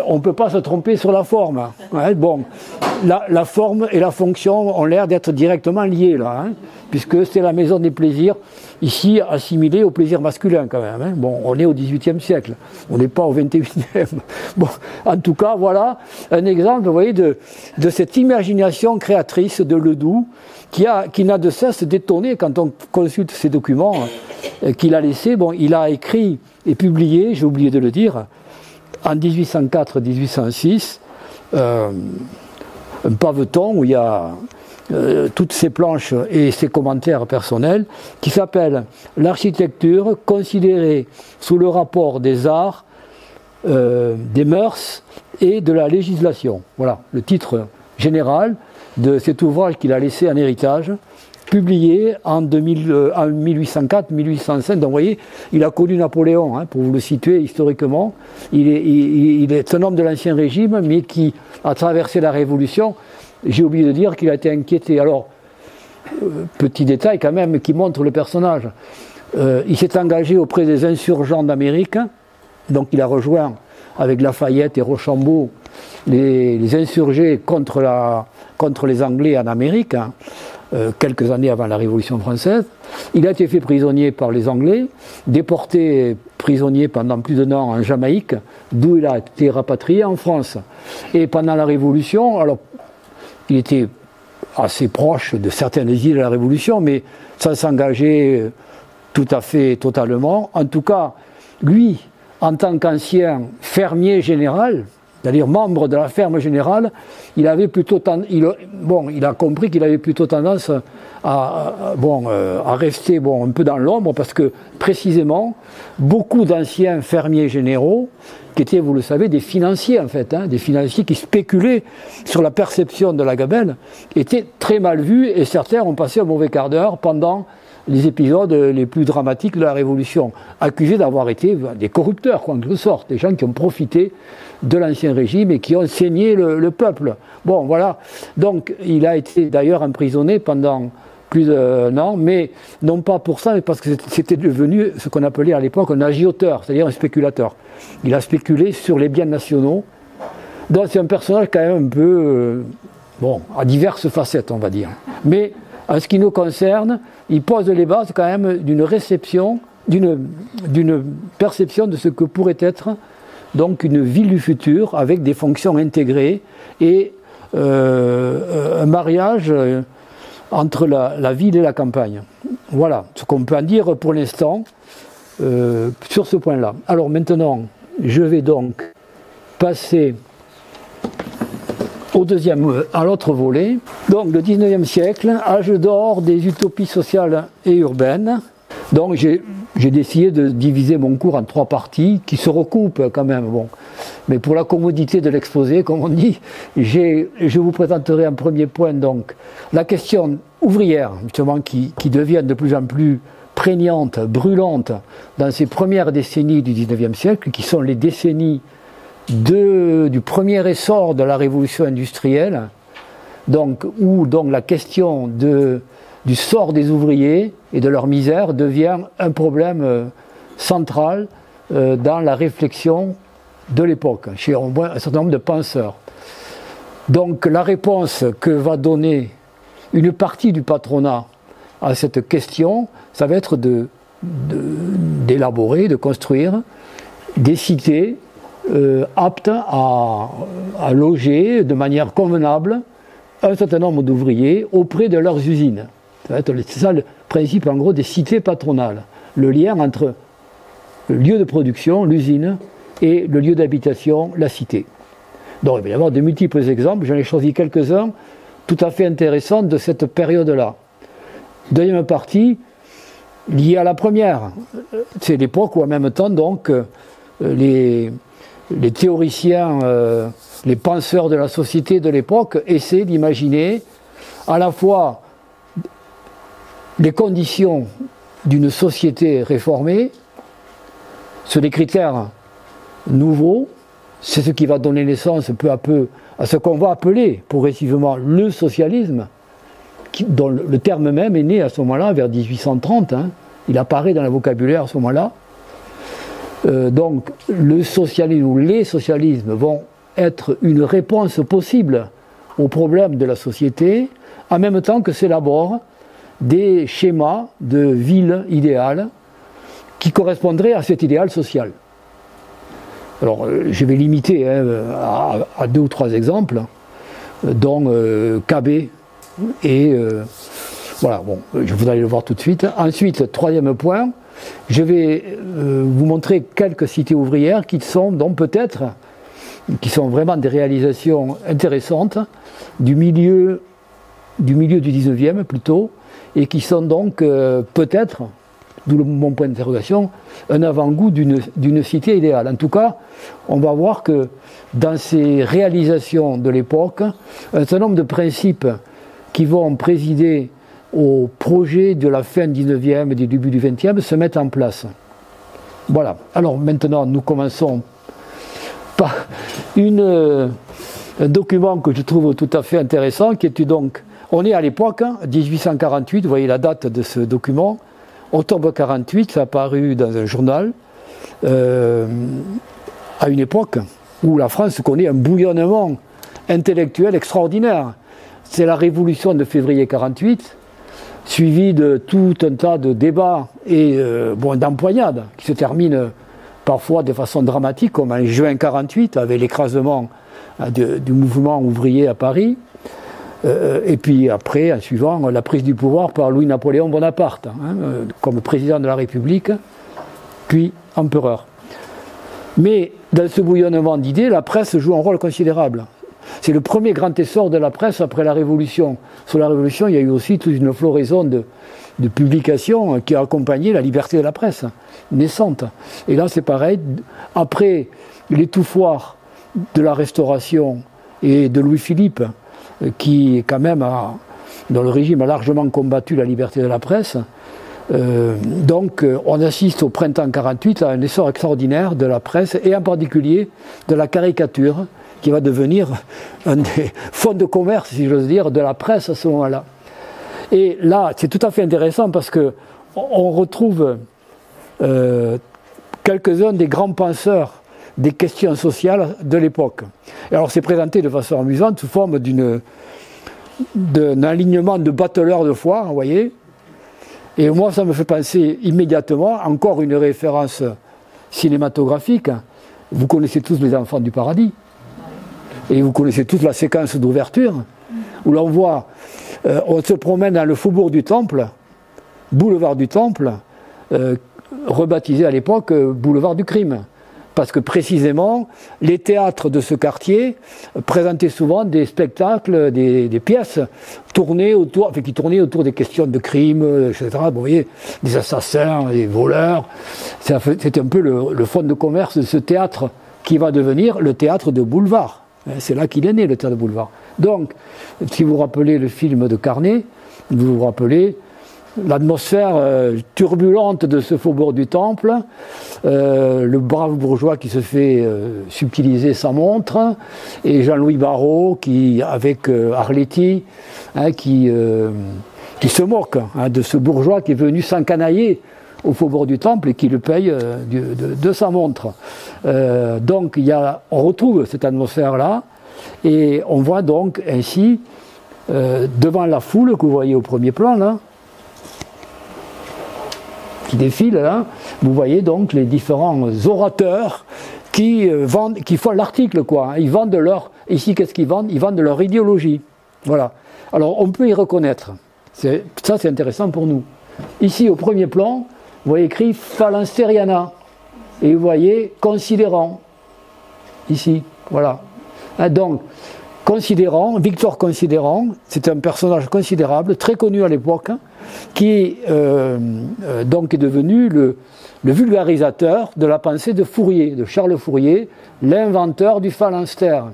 on ne peut pas se tromper sur la forme. Hein. Bon, la forme et la fonction ont l'air d'être directement liées, là, hein, puisque c'est la maison des plaisirs, ici assimilée au plaisir masculin, quand même. Hein. Bon, on est au XVIIIe siècle, on n'est pas au XXIe. Bon, en tout cas, voilà un exemple, vous voyez, de cette imagination créatrice de Ledoux, qui n'a de cesse d'étonner quand on consulte ces documents qu'il a laissés. Bon, il a écrit et publié, j'ai oublié de le dire, en 1804-1806, un paveton où il y a toutes ces planches et ces commentaires personnels qui s'appelle « L'architecture considérée sous le rapport des arts, des mœurs et de la législation ». Voilà le titre générale de cet ouvrage qu'il a laissé en héritage, publié en 1804-1805. Donc vous voyez, il a connu Napoléon, hein, pour vous le situer historiquement. Il est un homme de l'Ancien Régime, mais qui a traversé la Révolution. J'ai oublié de dire qu'il a été inquiété. Alors, petit détail quand même qui montre le personnage. Il s'est engagé auprès des insurgents d'Amérique. Donc il a rejoint avec Lafayette et Rochambeau les insurgés contre les Anglais en Amérique, hein, quelques années avant la Révolution française. Il a été fait prisonnier par les Anglais, déporté prisonnier pendant plus d'1 an en Jamaïque, d'où il a été rapatrié en France. Et pendant la Révolution, alors il était assez proche de certaines idées de la Révolution, mais sans s'engager tout à fait, totalement. En tout cas, lui, en tant qu'ancien fermier général, c'est-à-dire membre de la ferme générale, il a compris qu'il avait plutôt tendance à rester un peu dans l'ombre, parce que précisément, beaucoup d'anciens fermiers généraux, qui étaient, vous le savez, des financiers en fait, hein, des financiers qui spéculaient sur la perception de la gabelle, étaient très mal vus, et certains ont passé un mauvais quart d'heure pendant les épisodes les plus dramatiques de la Révolution, accusés d'avoir été des corrupteurs, en quelque sorte, des gens qui ont profité de l'Ancien Régime et qui ont saigné le peuple. Bon, voilà. Donc, il a été d'ailleurs emprisonné pendant plus d'1 an, mais non pas pour ça, mais parce que c'était devenu ce qu'on appelait à l'époque un agioteur, c'est-à-dire un spéculateur. Il a spéculé sur les biens nationaux. Donc, c'est un personnage quand même un peu, à diverses facettes, on va dire. Mais en ce qui nous concerne, il pose les bases quand même d'une réception, d'une perception de ce que pourrait être donc une ville du futur avec des fonctions intégrées et un mariage entre la ville et la campagne. Voilà ce qu'on peut en dire pour l'instant sur ce point-là. Alors maintenant, je vais donc passer à l'autre volet. Donc le 19e siècle, âge d'or des utopies sociales et urbaines. Donc j'ai décidé de diviser mon cours en 3 parties qui se recoupent quand même. Bon. Mais pour la commodité de l'exposé, comme on dit, je vous présenterai en premier point donc la question ouvrière, justement, qui devient de plus en plus prégnante, brûlante dans ces premières décennies du 19e siècle, qui sont les décennies du premier essor de la révolution industrielle, donc, où donc la question du sort des ouvriers et de leur misère devient un problème central dans la réflexion de l'époque, chez au moins un certain nombre de penseurs. Donc la réponse que va donner une partie du patronat à cette question, ça va être d'élaborer, de construire des cités aptes à loger de manière convenable un certain nombre d'ouvriers auprès de leurs usines. C'est ça le principe en gros des cités patronales, le lien entre le lieu de production, l'usine, et le lieu d'habitation, la cité. Donc il va y avoir de multiples exemples, j'en ai choisi quelques-uns tout à fait intéressants de cette période-là. Deuxième partie, liée à la première, c'est l'époque où en même temps donc les théoriciens, les penseurs de la société de l'époque essaient d'imaginer à la fois les conditions d'une société réformée sur des critères nouveaux. C'est ce qui va donner naissance peu à peu à ce qu'on va appeler progressivement le socialisme, dont le terme même est né à ce moment-là, vers 1830. Hein. Il apparaît dans le vocabulaire à ce moment-là. Donc le socialisme ou les socialismes vont être une réponse possible aux problèmes de la société, en même temps que s'élaborent des schémas de ville idéale qui correspondraient à cet idéal social. Alors je vais limiter à 2 ou 3 exemples, dont KB et voilà, bon, vous allez le voir tout de suite. Ensuite, troisième point, je vais vous montrer quelques cités ouvrières qui sont donc peut-être, qui sont vraiment des réalisations intéressantes du milieu du 19e plutôt, et qui sont donc peut-être d'où mon point d'interrogation, un avant-goût d'une cité idéale. En tout cas, on va voir que dans ces réalisations de l'époque, un certain nombre de principes qui vont présider au projet de la fin du 19e et du début du 20e se mettent en place. Voilà. Alors maintenant, nous commençons par un document que je trouve tout à fait intéressant, qui est donc, on est à l'époque, 1848, vous voyez la date de ce document, octobre 48, ça a apparu dans un journal, à une époque où la France connaît un bouillonnement intellectuel extraordinaire. C'est la révolution de février 48, suivie de tout un tas de débats et d'empoignades qui se terminent parfois de façon dramatique, comme en juin 48, avec l'écrasement du mouvement ouvrier à Paris. Et puis après, en suivant, la prise du pouvoir par Louis-Napoléon Bonaparte, comme président de la République, puis empereur. Mais dans ce bouillonnement d'idées, la presse joue un rôle considérable. C'est le premier grand essor de la presse après la Révolution. Sur la Révolution, il y a eu aussi toute une floraison de publications qui a accompagné la liberté de la presse naissante. Et là, c'est pareil. Après l'étouffoir de la Restauration et de Louis-Philippe, qui, quand même, dans le régime, a largement combattu la liberté de la presse, donc on assiste au printemps 48 à un essor extraordinaire de la presse et en particulier de la caricature, qui va devenir un des fonds de commerce, si j'ose dire, de la presse à ce moment-là. Et là, c'est tout à fait intéressant parce qu'on retrouve quelques-uns des grands penseurs des questions sociales de l'époque. Et alors c'est présenté de façon amusante sous forme d'un alignement de bateleurs de foire, vous voyez. Et moi, ça me fait penser immédiatement, encore une référence cinématographique. Vous connaissez tous Les Enfants du Paradis. Et vous connaissez toute la séquence d'ouverture, où l'on voit, on se promène dans le faubourg du Temple, boulevard du Temple, rebaptisé à l'époque boulevard du crime. Parce que précisément, les théâtres de ce quartier présentaient souvent des spectacles, des pièces qui tournaient autour des questions de crime, etc. Vous voyez, des assassins, des voleurs. C'était un peu le fond de commerce de ce théâtre qui va devenir le théâtre de boulevard. C'est là qu'il est né, le théâtre de boulevard. Donc, si vous vous rappelez le film de Carnet, vous vous rappelez l'atmosphère turbulente de ce faubourg du Temple, le brave bourgeois qui se fait subtiliser sa montre, et Jean-Louis Barrault qui, avec Arletty, qui se moque de ce bourgeois qui est venu s'encanailler au faubourg du Temple et qui le paye de sa montre. Donc on retrouve cette atmosphère-là et on voit donc ainsi, devant la foule que vous voyez au premier plan, là, qui défile là, vous voyez donc les différents orateurs qui font l'article, quoi. Ils vendent ici qu'est-ce qu'ils vendent? Ils vendent de leur idéologie. Voilà. Alors on peut y reconnaître. Ça c'est intéressant pour nous. Ici au premier plan, vous voyez écrit Phalansteriana. Et vous voyez Considérant. Ici, voilà. Donc, Considérant, Victor Considérant, c'est un personnage considérable, très connu à l'époque, qui donc est devenu le vulgarisateur de la pensée de Fourier, de Charles Fourier, l'inventeur du phalanstère.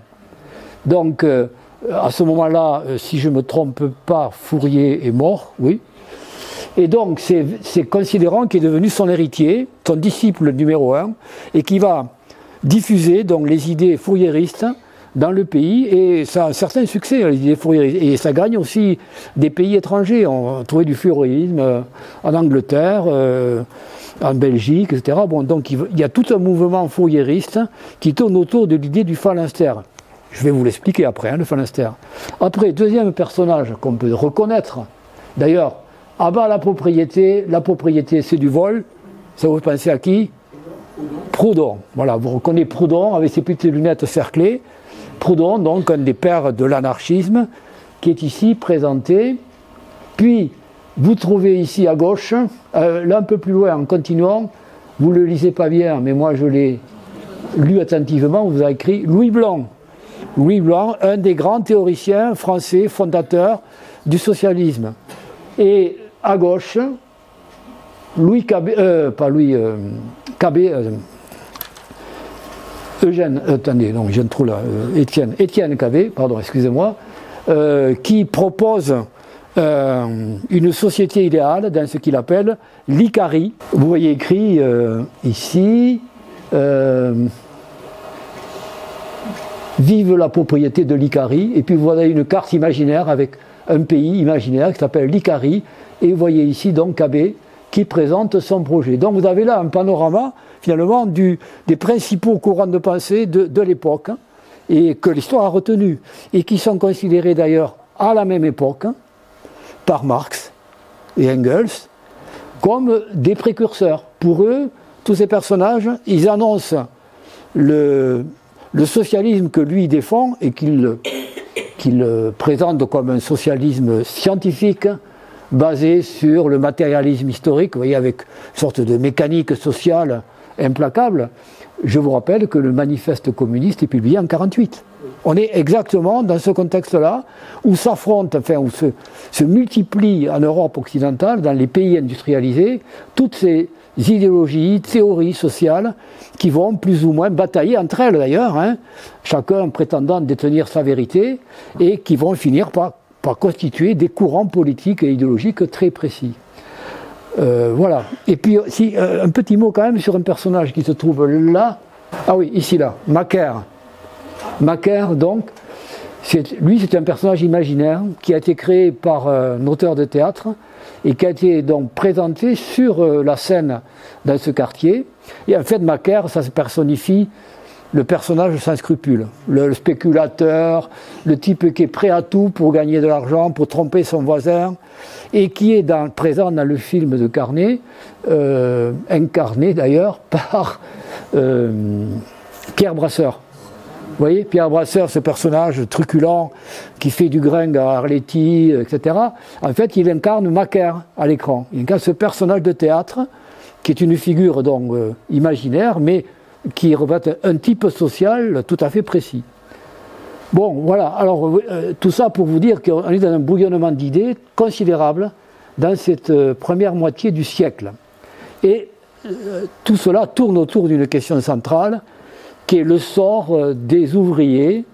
Donc, à ce moment-là, si je ne me trompe pas, Fourier est mort, oui. Et donc, c'est Considérant qui est devenu son héritier, son disciple numéro 1, et qui va diffuser donc, les idées fouriéristes dans le pays, et ça a un certain succès, les idées fouriéristes. Et ça gagne aussi des pays étrangers. On a trouvé du fourierisme en Angleterre, en Belgique, etc. Bon, donc il y a tout un mouvement fouriériste qui tourne autour de l'idée du phalanstère. Je vais vous l'expliquer après, le phalanstère. Après, deuxième personnage qu'on peut reconnaître, d'ailleurs, à bas la propriété c'est du vol, ça vous pensez à qui? Proudhon. Voilà, vous reconnaissez Proudhon avec ses petites lunettes cerclées. Proudhon, donc un des pères de l'anarchisme, qui est ici présenté. Puis, vous trouvez ici à gauche, là un peu plus loin, en continuant, vous ne le lisez pas bien, mais moi je l'ai lu attentivement, on vous a écrit Louis Blanc. Louis Blanc, un des grands théoriciens français, fondateurs du socialisme. Et à gauche, Louis Cabé, pas Louis, Cabé, Eugène, attendez, non, je viens de trop là, Étienne Cabé, pardon, excusez-moi, qui propose une société idéale dans ce qu'il appelle l'Icari. Vous voyez écrit ici, vive la propriété de l'Icari, et puis vous voyez une carte imaginaire avec un pays imaginaire qui s'appelle l'Icari, et vous voyez ici donc Cabé qui présente son projet. Donc vous avez là un panorama finalement des principaux courants de pensée de l'époque, hein, et que l'histoire a retenu, et qui sont considérés d'ailleurs à la même époque, hein, par Marx et Engels, comme des précurseurs. Pour eux, tous ces personnages, ils annoncent le socialisme que lui défend et qu'il présente comme un socialisme scientifique basé sur le matérialisme historique, vous voyez, avec une sorte de mécanique sociale implacable. Je vous rappelle que le manifeste communiste est publié en 1948. On est exactement dans ce contexte-là, où s'affrontent, enfin, où se multiplient en Europe occidentale, dans les pays industrialisés, toutes ces idéologies, théories sociales qui vont plus ou moins batailler entre elles d'ailleurs, hein, chacun prétendant détenir sa vérité, et qui vont finir par constituer des courants politiques et idéologiques très précis. Voilà. Et puis, un petit mot quand même sur un personnage qui se trouve là. Ah oui, ici, là, Macaire. Macaire, donc, lui, c'est un personnage imaginaire qui a été créé par un auteur de théâtre et qui a été donc présenté sur la scène dans ce quartier. Et en fait, Macaire, ça se personnifie le personnage sans scrupules, le spéculateur, le type qui est prêt à tout pour gagner de l'argent, pour tromper son voisin, et qui est présent dans le film de Carnet, incarné d'ailleurs par Pierre Brasseur. Vous voyez, Pierre Brasseur, ce personnage truculent qui fait du gringue à Arletty, etc. En fait, il incarne Macaire à l'écran. Il incarne ce personnage de théâtre qui est une figure donc imaginaire, mais qui revêt un type social tout à fait précis. Bon, voilà. Alors, tout ça pour vous dire qu'on est dans un bouillonnement d'idées considérable dans cette première moitié du siècle. Et tout cela tourne autour d'une question centrale, qui est le sort des ouvriers,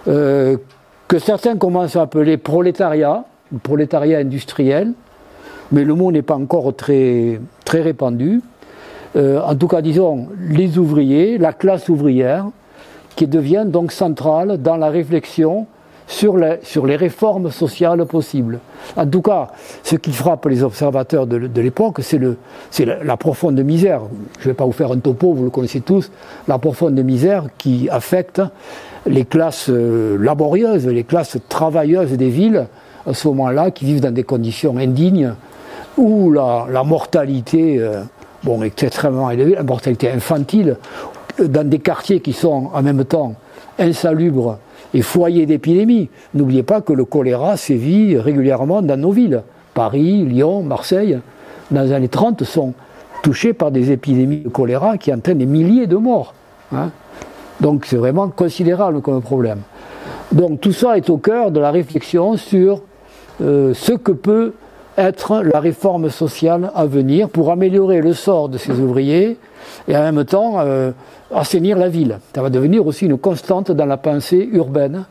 que certains commencent à appeler prolétariat, ou prolétariat industriel, mais le mot n'est pas encore très répandu. En tout cas, disons, les ouvriers, la classe ouvrière, qui devient donc centrale dans la réflexion sur les réformes sociales possibles. En tout cas, ce qui frappe les observateurs de l'époque, c'est la profonde misère. Je ne vais pas vous faire un topo, vous le connaissez tous, la profonde misère qui affecte les classes laborieuses, les classes travailleuses des villes, à ce moment-là, qui vivent dans des conditions indignes, où la mortalité est extrêmement élevée, la mortalité infantile, dans des quartiers qui sont en même temps insalubres et foyers d'épidémie. N'oubliez pas que le choléra sévit régulièrement dans nos villes. Paris, Lyon, Marseille, dans les années 30, sont touchés par des épidémies de choléra qui entraînent des milliers de morts. Hein. Donc c'est vraiment considérable comme problème. Donc tout ça est au cœur de la réflexion sur ce que peut être la réforme sociale à venir pour améliorer le sort de ces ouvriers et en même temps assainir la ville. Ça va devenir aussi une constante dans la pensée urbaine,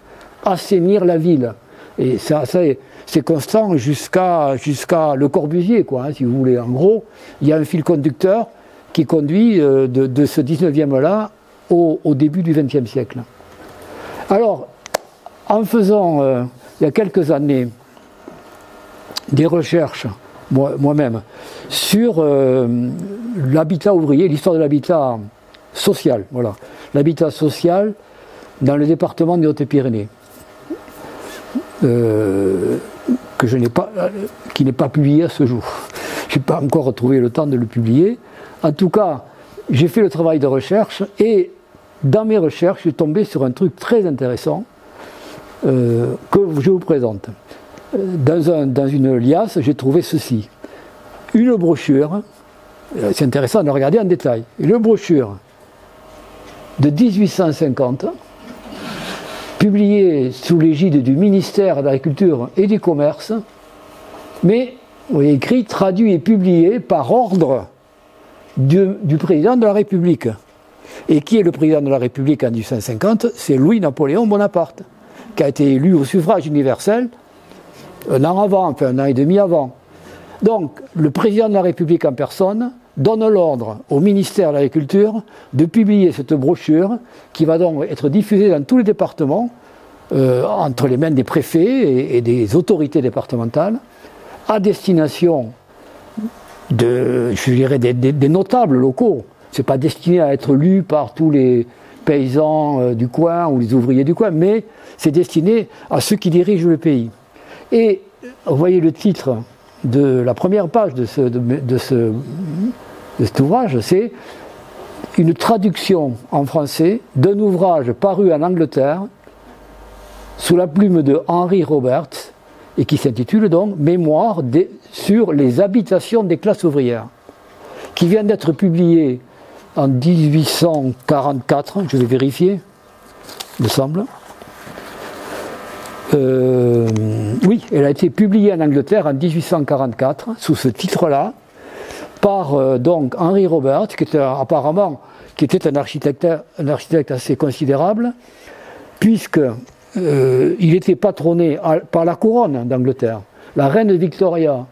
assainir la ville. Et ça c'est constant jusqu'à Le Corbusier, quoi, hein, si vous voulez. En gros, il y a un fil conducteur qui conduit de ce 19e-là au début du 20e siècle. Alors, en faisant, il y a quelques années, des recherches, moi-même, sur l'habitat ouvrier, l'histoire de l'habitat social, voilà. L'habitat social dans le département des Hautes-Pyrénées, qui n'est pas publié à ce jour. Je n'ai pas encore trouvé le temps de le publier. En tout cas, j'ai fait le travail de recherche et dans mes recherches, je suis tombé sur un truc très intéressant que je vous présente. Dans une liasse, j'ai trouvé ceci. Une brochure, c'est intéressant de regarder en détail, une brochure de 1850, publiée sous l'égide du ministère de l'Agriculture et du Commerce, mais vous voyez écrit traduit et publié par ordre du président de la République. Et qui est le président de la République en 1850? C'est Louis-Napoléon Bonaparte, qui a été élu au suffrage universel un an avant, enfin un an et demi avant. Donc, le président de la République en personne donne l'ordre au ministère de l'Agriculture de publier cette brochure qui va donc être diffusée dans tous les départements, entre les mains des préfets et des autorités départementales, à destination je dirais des notables locaux. Ce n'est pas destiné à être lu par tous les paysans du coin ou les ouvriers du coin, mais c'est destiné à ceux qui dirigent le pays. Et vous voyez le titre de la première page de cet ouvrage, c'est une traduction en français d'un ouvrage paru en Angleterre sous la plume de Henry Roberts et qui s'intitule donc Mémoire sur les habitations des classes ouvrières, qui vient d'être publié en 1844, je vais vérifier, il me semble. Oui, elle a été publiée en Angleterre en 1844 sous ce titre-là par donc Henry Roberts, qui était un architecte assez considérable, puisque il était patronné par la couronne d'Angleterre. La reine Victoria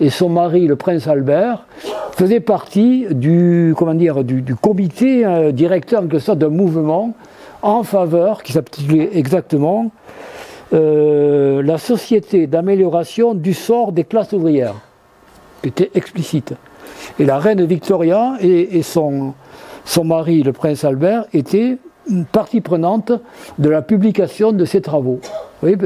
et son mari, le prince Albert, faisaient partie du comité directeur en quelque sorte d'un mouvement en faveur, qui s'appelait exactement la Société d'amélioration du sort des classes ouvrières, qui était explicite. Et la reine Victoria et son mari, le prince Albert, étaient une partie prenante de la publication de ces travaux. Vous voyez,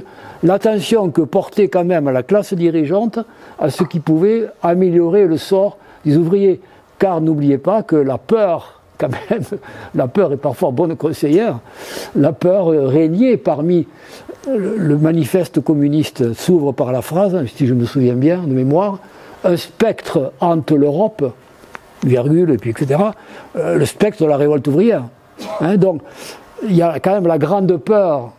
l'attention que portait quand même la classe dirigeante à ce qui pouvait améliorer le sort des ouvriers. Car n'oubliez pas que la peur, quand même, la peur est parfois bonne conseillère, la peur régnait parmi le manifeste communiste s'ouvre par la phrase, si je me souviens bien de mémoire, un spectre hante l'Europe, virgule, et puis etc., le spectre de la révolte ouvrière. Donc, il y a quand même la grande peur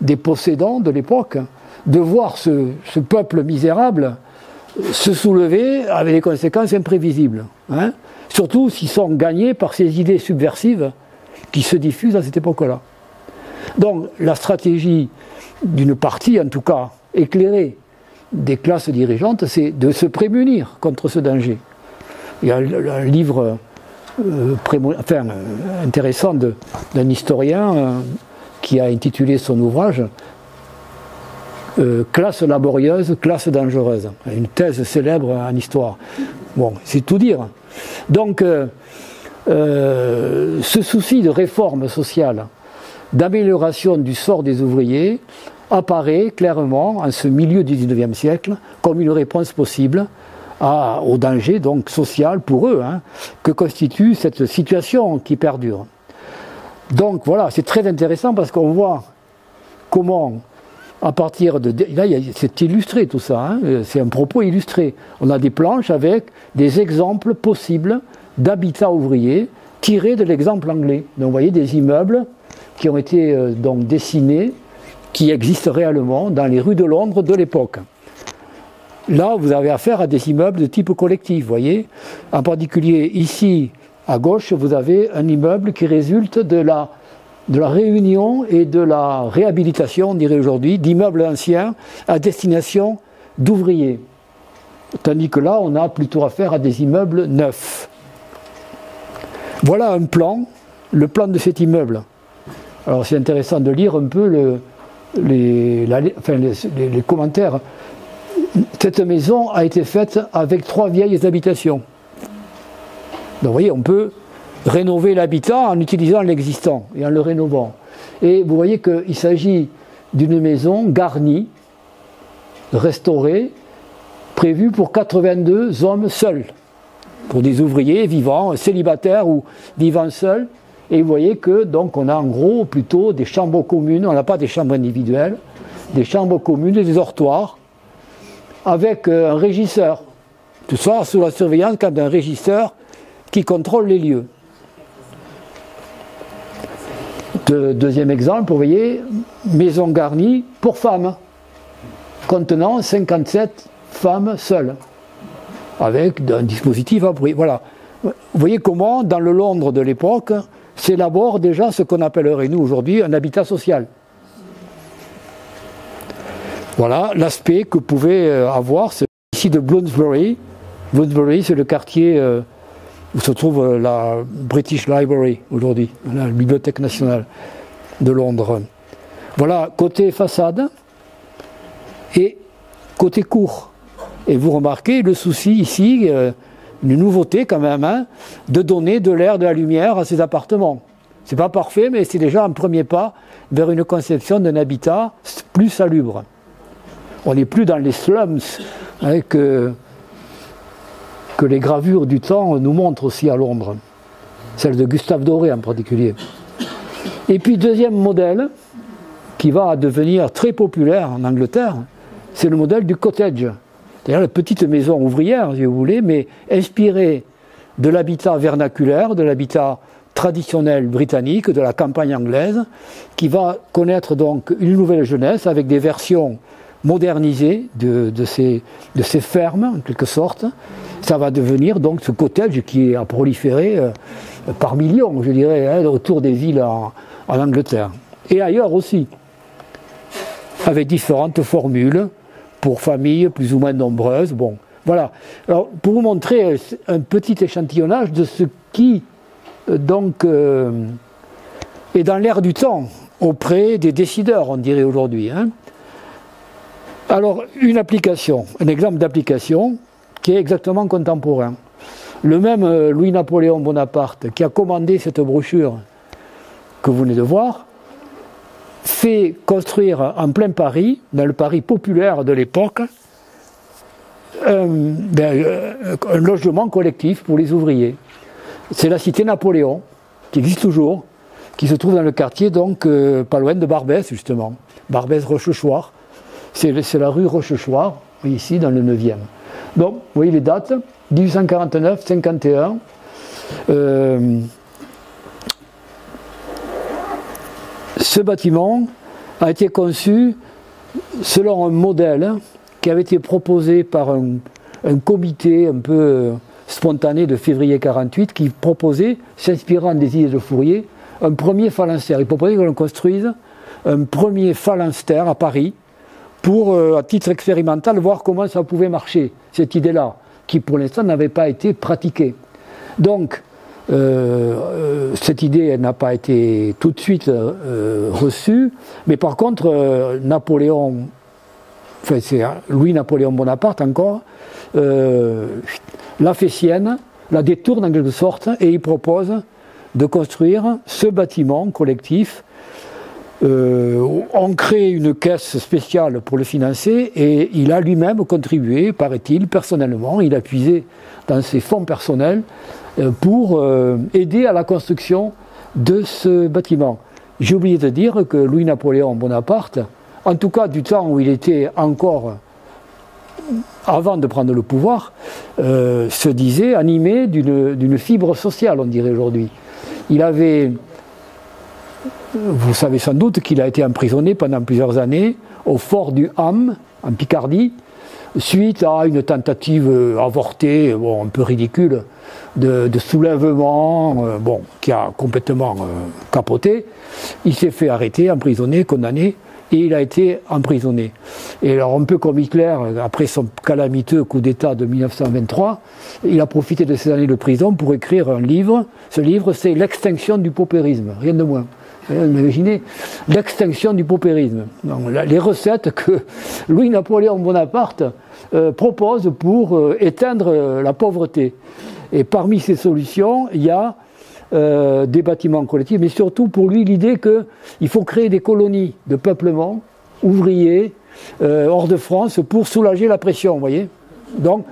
des possédants de l'époque de voir ce peuple misérable se soulever avec des conséquences imprévisibles. Surtout s'ils sont gagnés par ces idées subversives qui se diffusent à cette époque-là. Donc, la stratégie d'une partie, en tout cas éclairée, des classes dirigeantes, c'est de se prémunir contre ce danger. Il y a un livre intéressant d'un historien qui a intitulé son ouvrage Classe laborieuse, classe dangereuse, une thèse célèbre en histoire. Bon, c'est tout dire. Donc, ce souci de réforme sociale, d'amélioration du sort des ouvriers, apparaît clairement en ce milieu du XIXe siècle comme une réponse possible au danger donc social pour eux que constitue cette situation qui perdure. Donc voilà, c'est très intéressant parce qu'on voit comment, à partir de... Là, c'est illustré tout ça, c'est un propos illustré. On a des planches avec des exemples possibles d'habitats ouvriers tirés de l'exemple anglais. Donc vous voyez des immeubles qui ont été donc dessinés, qui existent réellement dans les rues de Londres de l'époque. Là, vous avez affaire à des immeubles de type collectif, vous voyez. En particulier, ici, à gauche, vous avez un immeuble qui résulte de la réunion et de la réhabilitation, on dirait aujourd'hui, d'immeubles anciens à destination d'ouvriers. Tandis que là, on a plutôt affaire à des immeubles neufs. Voilà un plan, le plan de cet immeuble. Alors c'est intéressant de lire un peu les commentaires. Cette maison a été faite avec 3 vieilles habitations. Donc vous voyez, on peut rénover l'habitat en utilisant l'existant et en le rénovant. Et vous voyez qu'il s'agit d'une maison garnie, restaurée, prévue pour 82 hommes seuls, pour des ouvriers vivants, célibataires ou vivant seuls. Et vous voyez que donc on a en gros plutôt des chambres communes, on n'a pas des chambres individuelles, des chambres communes et des dortoirs, avec un régisseur. Tout ça sous la surveillance d'un régisseur qui contrôle les lieux. Deuxième exemple, vous voyez, maison garnie pour femmes, contenant 57 femmes seules. avec un dispositif à bruit. Voilà. Vous voyez comment, dans le Londres de l'époque, s'élabore déjà ce qu'on appellerait, nous, aujourd'hui, un habitat social. Voilà l'aspect que pouvait avoir ici de Bloomsbury. Bloomsbury, c'est le quartier où se trouve la British Library aujourd'hui, la Bibliothèque nationale de Londres. Voilà, côté façade et côté cour. Et vous remarquez le souci ici, une nouveauté quand même, hein, de donner de l'air, de la lumière à ces appartements. C'est pas parfait, mais c'est déjà un premier pas vers une conception d'un habitat plus salubre. On n'est plus dans les slums hein, que les gravures du temps nous montrent aussi à Londres. Celle de Gustave Doré en particulier. Et puis deuxième modèle, qui va devenir très populaire en Angleterre, c'est le modèle du cottage. C'est-à-dire la petite maison ouvrière, si vous voulez, mais inspirée de l'habitat vernaculaire, de l'habitat traditionnel britannique, de la campagne anglaise, qui va connaître donc une nouvelle jeunesse avec des versions modernisées de ces fermes, en quelque sorte. Ça va devenir donc ce cottage qui a proliféré par millions, je dirais, hein, autour des villes en Angleterre. Et ailleurs aussi, avec différentes formules pour familles plus ou moins nombreuses. Bon, voilà. Alors, pour vous montrer un petit échantillonnage de ce qui, donc, est dans l'air du temps auprès des décideurs, on dirait aujourd'hui. Hein. Alors, une application, un exemple d'application qui est exactement contemporain. Le même Louis-Napoléon Bonaparte, qui a commandé cette brochure que vous venez de voir, fait construire en plein Paris, dans le Paris populaire de l'époque, un logement collectif pour les ouvriers. C'est la cité Napoléon, qui existe toujours, qui se trouve dans le quartier, donc, pas loin de Barbès, justement. Barbès-Rochechouart. C'est la rue Rochechouart, ici, dans le 9e. Donc, vous voyez les dates, 1849-51. Ce bâtiment a été conçu selon un modèle qui avait été proposé par un comité un peu spontané de février 48 qui proposait, s'inspirant des idées de Fourier, un premier phalanstère. Il proposait que l'on construise un premier phalanstère à Paris pour, à titre expérimental, voir comment ça pouvait marcher, cette idée-là, qui pour l'instant n'avait pas été pratiquée. Donc, cette idée n'a pas été tout de suite reçue, mais par contre, Napoléon, enfin c'est Louis-Napoléon Bonaparte encore, l'a fait sienne, la détourne en quelque sorte, et il propose de construire ce bâtiment collectif. On crée une caisse spéciale pour le financer et il a lui-même contribué, paraît-il, personnellement, il a puisé dans ses fonds personnels pour aider à la construction de ce bâtiment. J'ai oublié de dire que Louis-Napoléon Bonaparte, en tout cas du temps où il était encore, avant de prendre le pouvoir, se disait animé d'une fibre sociale, on dirait aujourd'hui. Il avait... Vous savez sans doute qu'il a été emprisonné pendant plusieurs années au fort du Ham, en Picardie, suite à une tentative avortée, bon, un peu ridicule, de soulèvement, bon, qui a complètement capoté. Il s'est fait arrêter, emprisonné, condamné, et il a été emprisonné. Et alors, un peu comme Hitler, après son calamiteux coup d'État de 1923, il a profité de ces années de prison pour écrire un livre. Ce livre, c'est L'extinction du paupérisme, rien de moins. Vous imaginez l'extinction du paupérisme. Donc, les recettes que Louis-Napoléon Bonaparte propose pour éteindre la pauvreté. Et parmi ces solutions, il y a des bâtiments collectifs, mais surtout pour lui l'idée qu'il faut créer des colonies de peuplement ouvriers hors de France pour soulager la pression, vous voyez. Donc,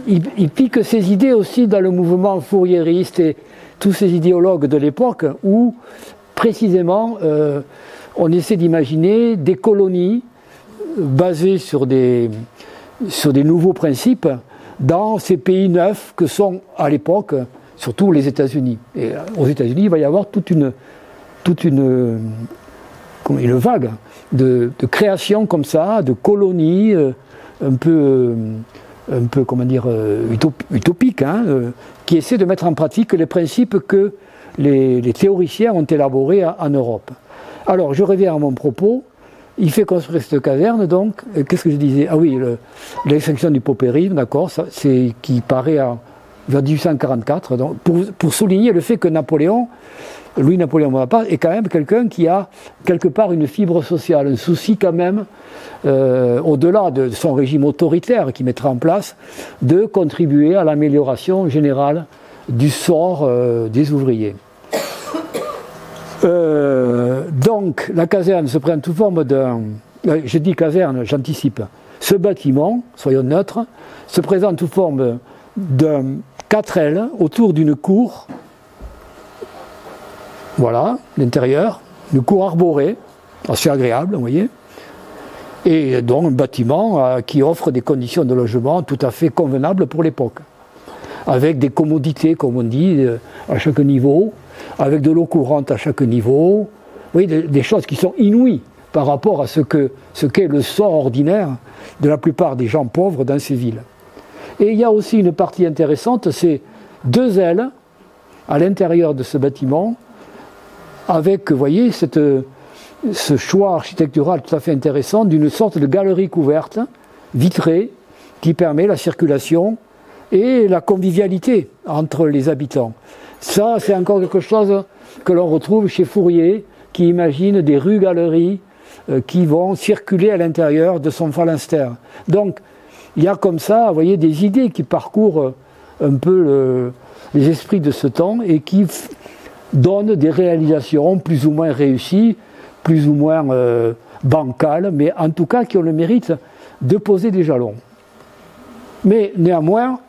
il pique ses idées aussi dans le mouvement fouriériste et tous ces idéologues de l'époque où précisément, on essaie d'imaginer des colonies basées sur des nouveaux principes dans ces pays neufs que sont à l'époque, surtout les États-Unis. Et aux États-Unis, il va y avoir toute une vague de création comme ça, de colonies un peu un peu, comment dire, utopique, hein, qui essaie de mettre en pratique les principes que les théoriciens ont élaborés en Europe. Alors, je reviens à mon propos. Il fait construire cette caserne, donc, qu'est-ce que je disais? Ah oui, l'extinction du paupérisme, d'accord, c'est qui paraît vers 1844, donc, pour souligner le fait que Louis-Napoléon Bonaparte est quand même quelqu'un qui a quelque part une fibre sociale, un souci quand même, au-delà de son régime autoritaire qu'il mettra en place, de contribuer à l'amélioration générale du sort des ouvriers. Donc la caserne se présente sous forme d'un... Je dis caserne, j'anticipe. Ce bâtiment, soyons neutres, se présente sous forme d'un 4 ailes autour d'une cour. Voilà, l'intérieur, une cour arborée, assez agréable, vous voyez. Et donc un bâtiment qui offre des conditions de logement tout à fait convenables pour l'époque. Avec des commodités, comme on dit, à chaque niveau, avec de l'eau courante à chaque niveau, oui, des choses qui sont inouïes par rapport à ce qu'est le sort ordinaire de la plupart des gens pauvres dans ces villes. Et il y a aussi une partie intéressante, c'est 2 ailes à l'intérieur de ce bâtiment, avec, vous voyez, ce choix architectural tout à fait intéressant d'une sorte de galerie couverte, vitrée, qui permet la circulation et la convivialité entre les habitants. Ça, c'est encore quelque chose que l'on retrouve chez Fourier, qui imagine des rues-galeries qui vont circuler à l'intérieur de son phalanstère. Donc, il y a comme ça, vous voyez, des idées qui parcourent un peu les esprits de ce temps et qui donnent des réalisations plus ou moins réussies, plus ou moins bancales, mais en tout cas qui ont le mérite de poser des jalons. Mais néanmoins,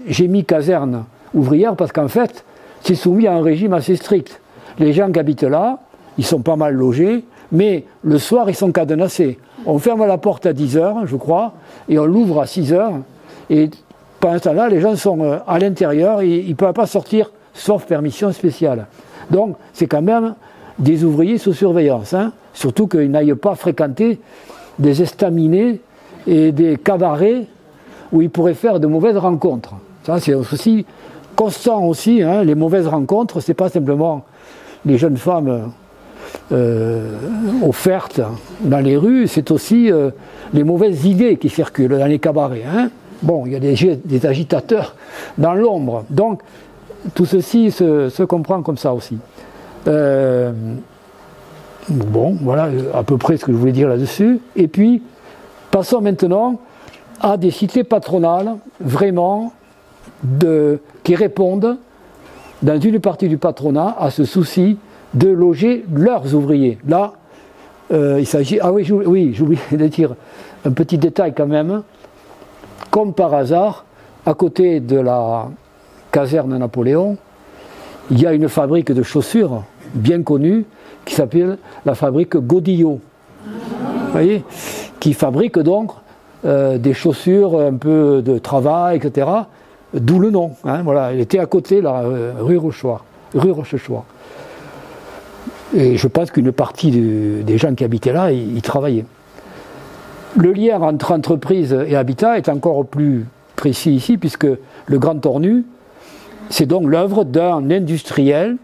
j'ai mis caserne ouvrière parce qu'en fait, c'est soumis à un régime assez strict. Les gens qui habitent là, ils sont pas mal logés, mais le soir, ils sont cadenassés. On ferme la porte à 10 h, je crois, et on l'ouvre à 6 h. Et pendant ce temps-là, les gens sont à l'intérieur et ils ne peuvent pas sortir, sauf permission spéciale. Donc, c'est quand même des ouvriers sous surveillance, hein, surtout qu'ils n'aillent pas fréquenter des estaminets et des cabarets où ils pourraient faire de mauvaises rencontres. Ça, c'est aussi constant aussi, hein, les mauvaises rencontres, c'est pas simplement les jeunes femmes offertes dans les rues, c'est aussi les mauvaises idées qui circulent dans les cabarets. Hein. Bon, il y a des agitateurs dans l'ombre, donc tout ceci se comprend comme ça aussi. Bon, voilà à peu près ce que je voulais dire là-dessus. Et puis, passons maintenant à des cités patronales, vraiment, qui répondent, dans une partie du patronat, à ce souci de loger leurs ouvriers. Là, il s'agit... Ah oui, j'ai oublié de dire un petit détail quand même. Comme par hasard, à côté de la caserne Napoléon, il y a une fabrique de chaussures bien connue qui s'appelle la fabrique Godillot. Vous voyez, qui fabrique donc des chaussures un peu de travail, etc. D'où le nom. Hein, voilà, elle était à côté, la rue Rochechouart. Et je pense qu'une partie des gens qui habitaient là, ils travaillaient. Le lien entre entreprise et habitat est encore plus précis ici, puisque le Grand Tornu, c'est donc l'œuvre d'un industriel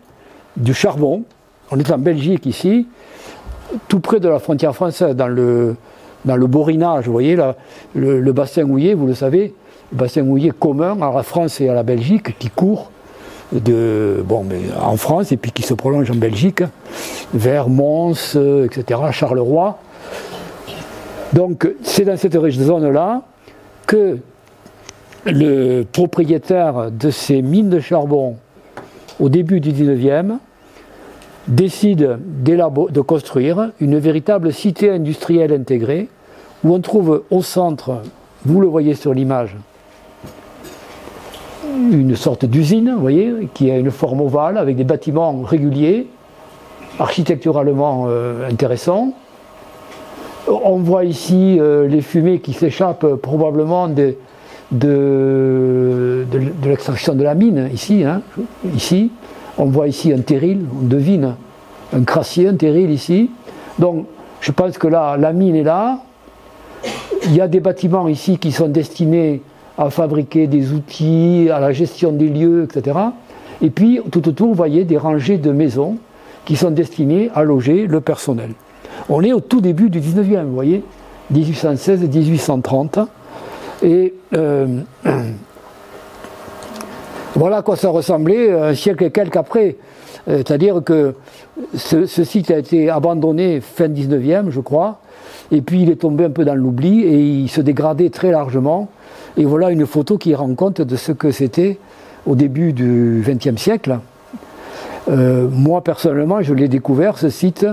du charbon. On est en Belgique ici, tout près de la frontière française, dans le Borinage, vous voyez, là, le bassin houiller, vous le savez, le bassin houiller commun à la France et à la Belgique, qui court en France et puis qui se prolonge en Belgique, vers Mons, etc., Charleroi. Donc c'est dans cette zone-là que le propriétaire de ces mines de charbon au début du 19e décide de construire une véritable cité industrielle intégrée où on trouve au centre, vous le voyez sur l'image, une sorte d'usine, vous voyez, qui a une forme ovale avec des bâtiments réguliers, architecturalement intéressants. On voit ici les fumées qui s'échappent probablement de l'extraction de la mine, ici, hein, ici. On voit ici un terril, on devine un crassier, un terril ici. Donc je pense que là, la mine est là. il y a des bâtiments ici qui sont destinés à fabriquer des outils, à la gestion des lieux, etc. Et puis, tout autour, vous voyez des rangées de maisons qui sont destinées à loger le personnel. On est au tout début du 19e, vous voyez, 1816-1830. Et voilà à quoi ça ressemblait un siècle et quelques après. C'est-à-dire que ce site a été abandonné fin 19e, je crois, et puis il est tombé un peu dans l'oubli et il se dégradait très largement. Et voilà une photo qui rend compte de ce que c'était au début du XXe siècle. Moi, personnellement, je l'ai découvert, ce site,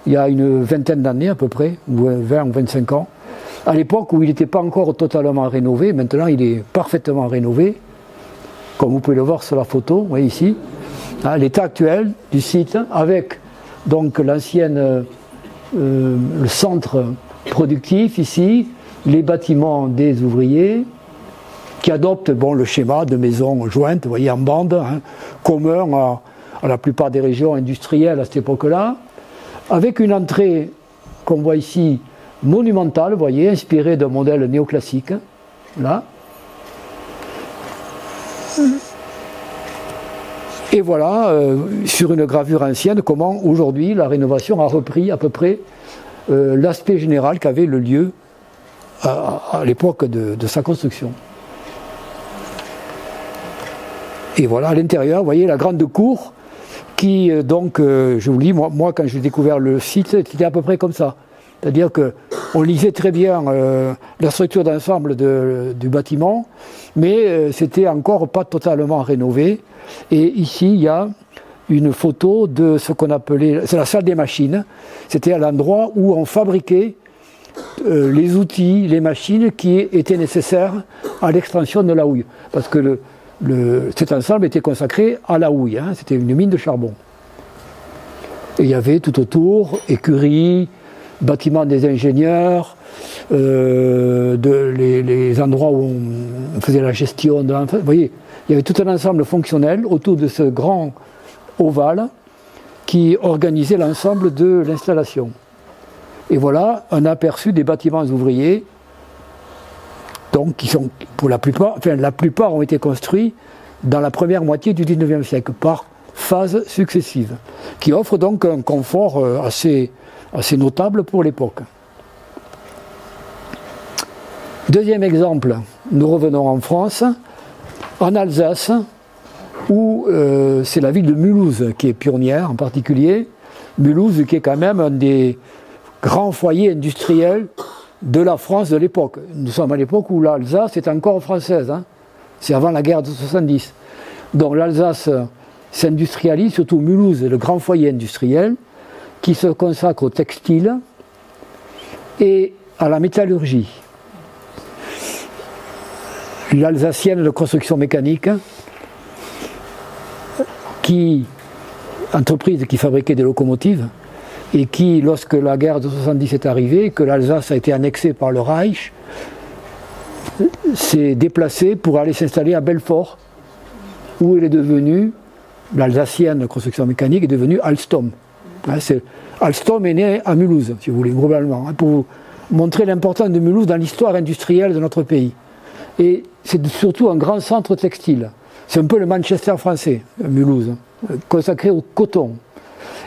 il y a une vingtaine d'années à peu près, ou 20 ou 25 ans, à l'époque où il n'était pas encore totalement rénové. Maintenant, il est parfaitement rénové, comme vous pouvez le voir sur la photo, vous voyez ici. L'état actuel du site, avec donc l'ancienne, le centre productif ici, les bâtiments des ouvriers, qui adoptent le schéma de maisons jointes, vous voyez, en bande, commun à la plupart des régions industrielles à cette époque-là, avec une entrée, qu'on voit ici, monumentale, vous voyez, inspirée d'un modèle néoclassique, là. Et voilà, sur une gravure ancienne, comment aujourd'hui la rénovation a repris à peu près l'aspect général qu'avait le lieu à l'époque de sa construction. Et voilà, à l'intérieur, vous voyez la grande cour qui, je vous dis, moi quand j'ai découvert le site, c'était à peu près comme ça. C'est-à-dire qu'on lisait très bien la structure d'ensemble du bâtiment, mais c'était encore pas totalement rénové. Et ici, il y a une photo de ce qu'on appelait, c'est la salle des machines. C'était à l'endroit où on fabriquait les outils, les machines qui étaient nécessaires à l'extraction de la houille. Parce que cet ensemble était consacré à la houille, c'était une mine de charbon. Et il y avait tout autour écuries, bâtiments des ingénieurs, les endroits où on faisait la gestion de l'enfant. Vous voyez, il y avait tout un ensemble fonctionnel autour de ce grand ovale qui organisait l'ensemble de l'installation. Et voilà un aperçu des bâtiments ouvriers, donc qui sont, pour la plupart ont été construits dans la première moitié du XIXe siècle, par phases successives, qui offrent donc un confort assez notable pour l'époque. Deuxième exemple, nous revenons en France, en Alsace, où c'est la ville de Mulhouse qui est pionnière en particulier. Mulhouse qui est quand même un des grands foyers industriels de la France de l'époque. Nous sommes à l'époque où l'Alsace est encore française, c'est avant la guerre de 70. Donc l'Alsace s'industrialise, surtout Mulhouse, le grand foyer industriel, qui se consacre au textile et à la métallurgie. L'Alsacienne de construction mécanique, entreprise qui fabriquait des locomotives, et qui, lorsque la guerre de 70 est arrivée, que l'Alsace a été annexée par le Reich, s'est déplacée pour aller s'installer à Belfort, où elle est devenue, l'Alsacienne de construction mécanique est devenue Alstom. Alstom est né à Mulhouse, si vous voulez, globalement, pour vous montrer l'importance de Mulhouse dans l'histoire industrielle de notre pays. Et c'est surtout un grand centre textile. C'est un peu le Manchester français, Mulhouse, consacré au coton.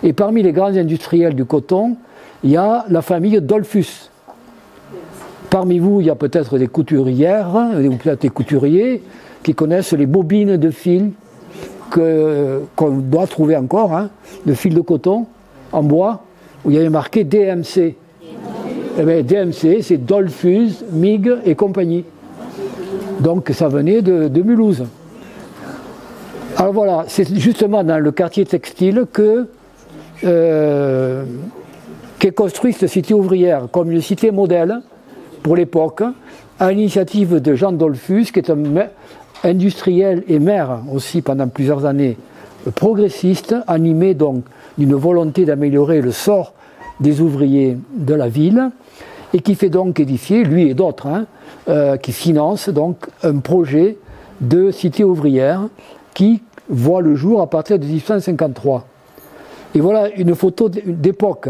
Et parmi les grands industriels du coton, il y a la famille Dollfus. Parmi vous, il y a peut-être des couturières, ou peut-être des couturiers, qui connaissent les bobines de fil qu'on doit trouver encore, de fil de coton en bois, où il y avait marqué DMC. Eh bien, DMC, c'est Dollfus, Mig et compagnie. Donc ça venait de Mulhouse. Alors voilà, c'est justement dans le quartier textile qu'est construite cette cité ouvrière, comme une cité modèle pour l'époque, à l'initiative de Jean Dollfus, qui est un industriel et maire aussi pendant plusieurs années, progressiste, animé donc d'une volonté d'améliorer le sort des ouvriers de la ville, et qui fait donc édifier, lui et d'autres, qui financent donc un projet de cité ouvrière qui voit le jour à partir de 1853. Et voilà une photo d'époque.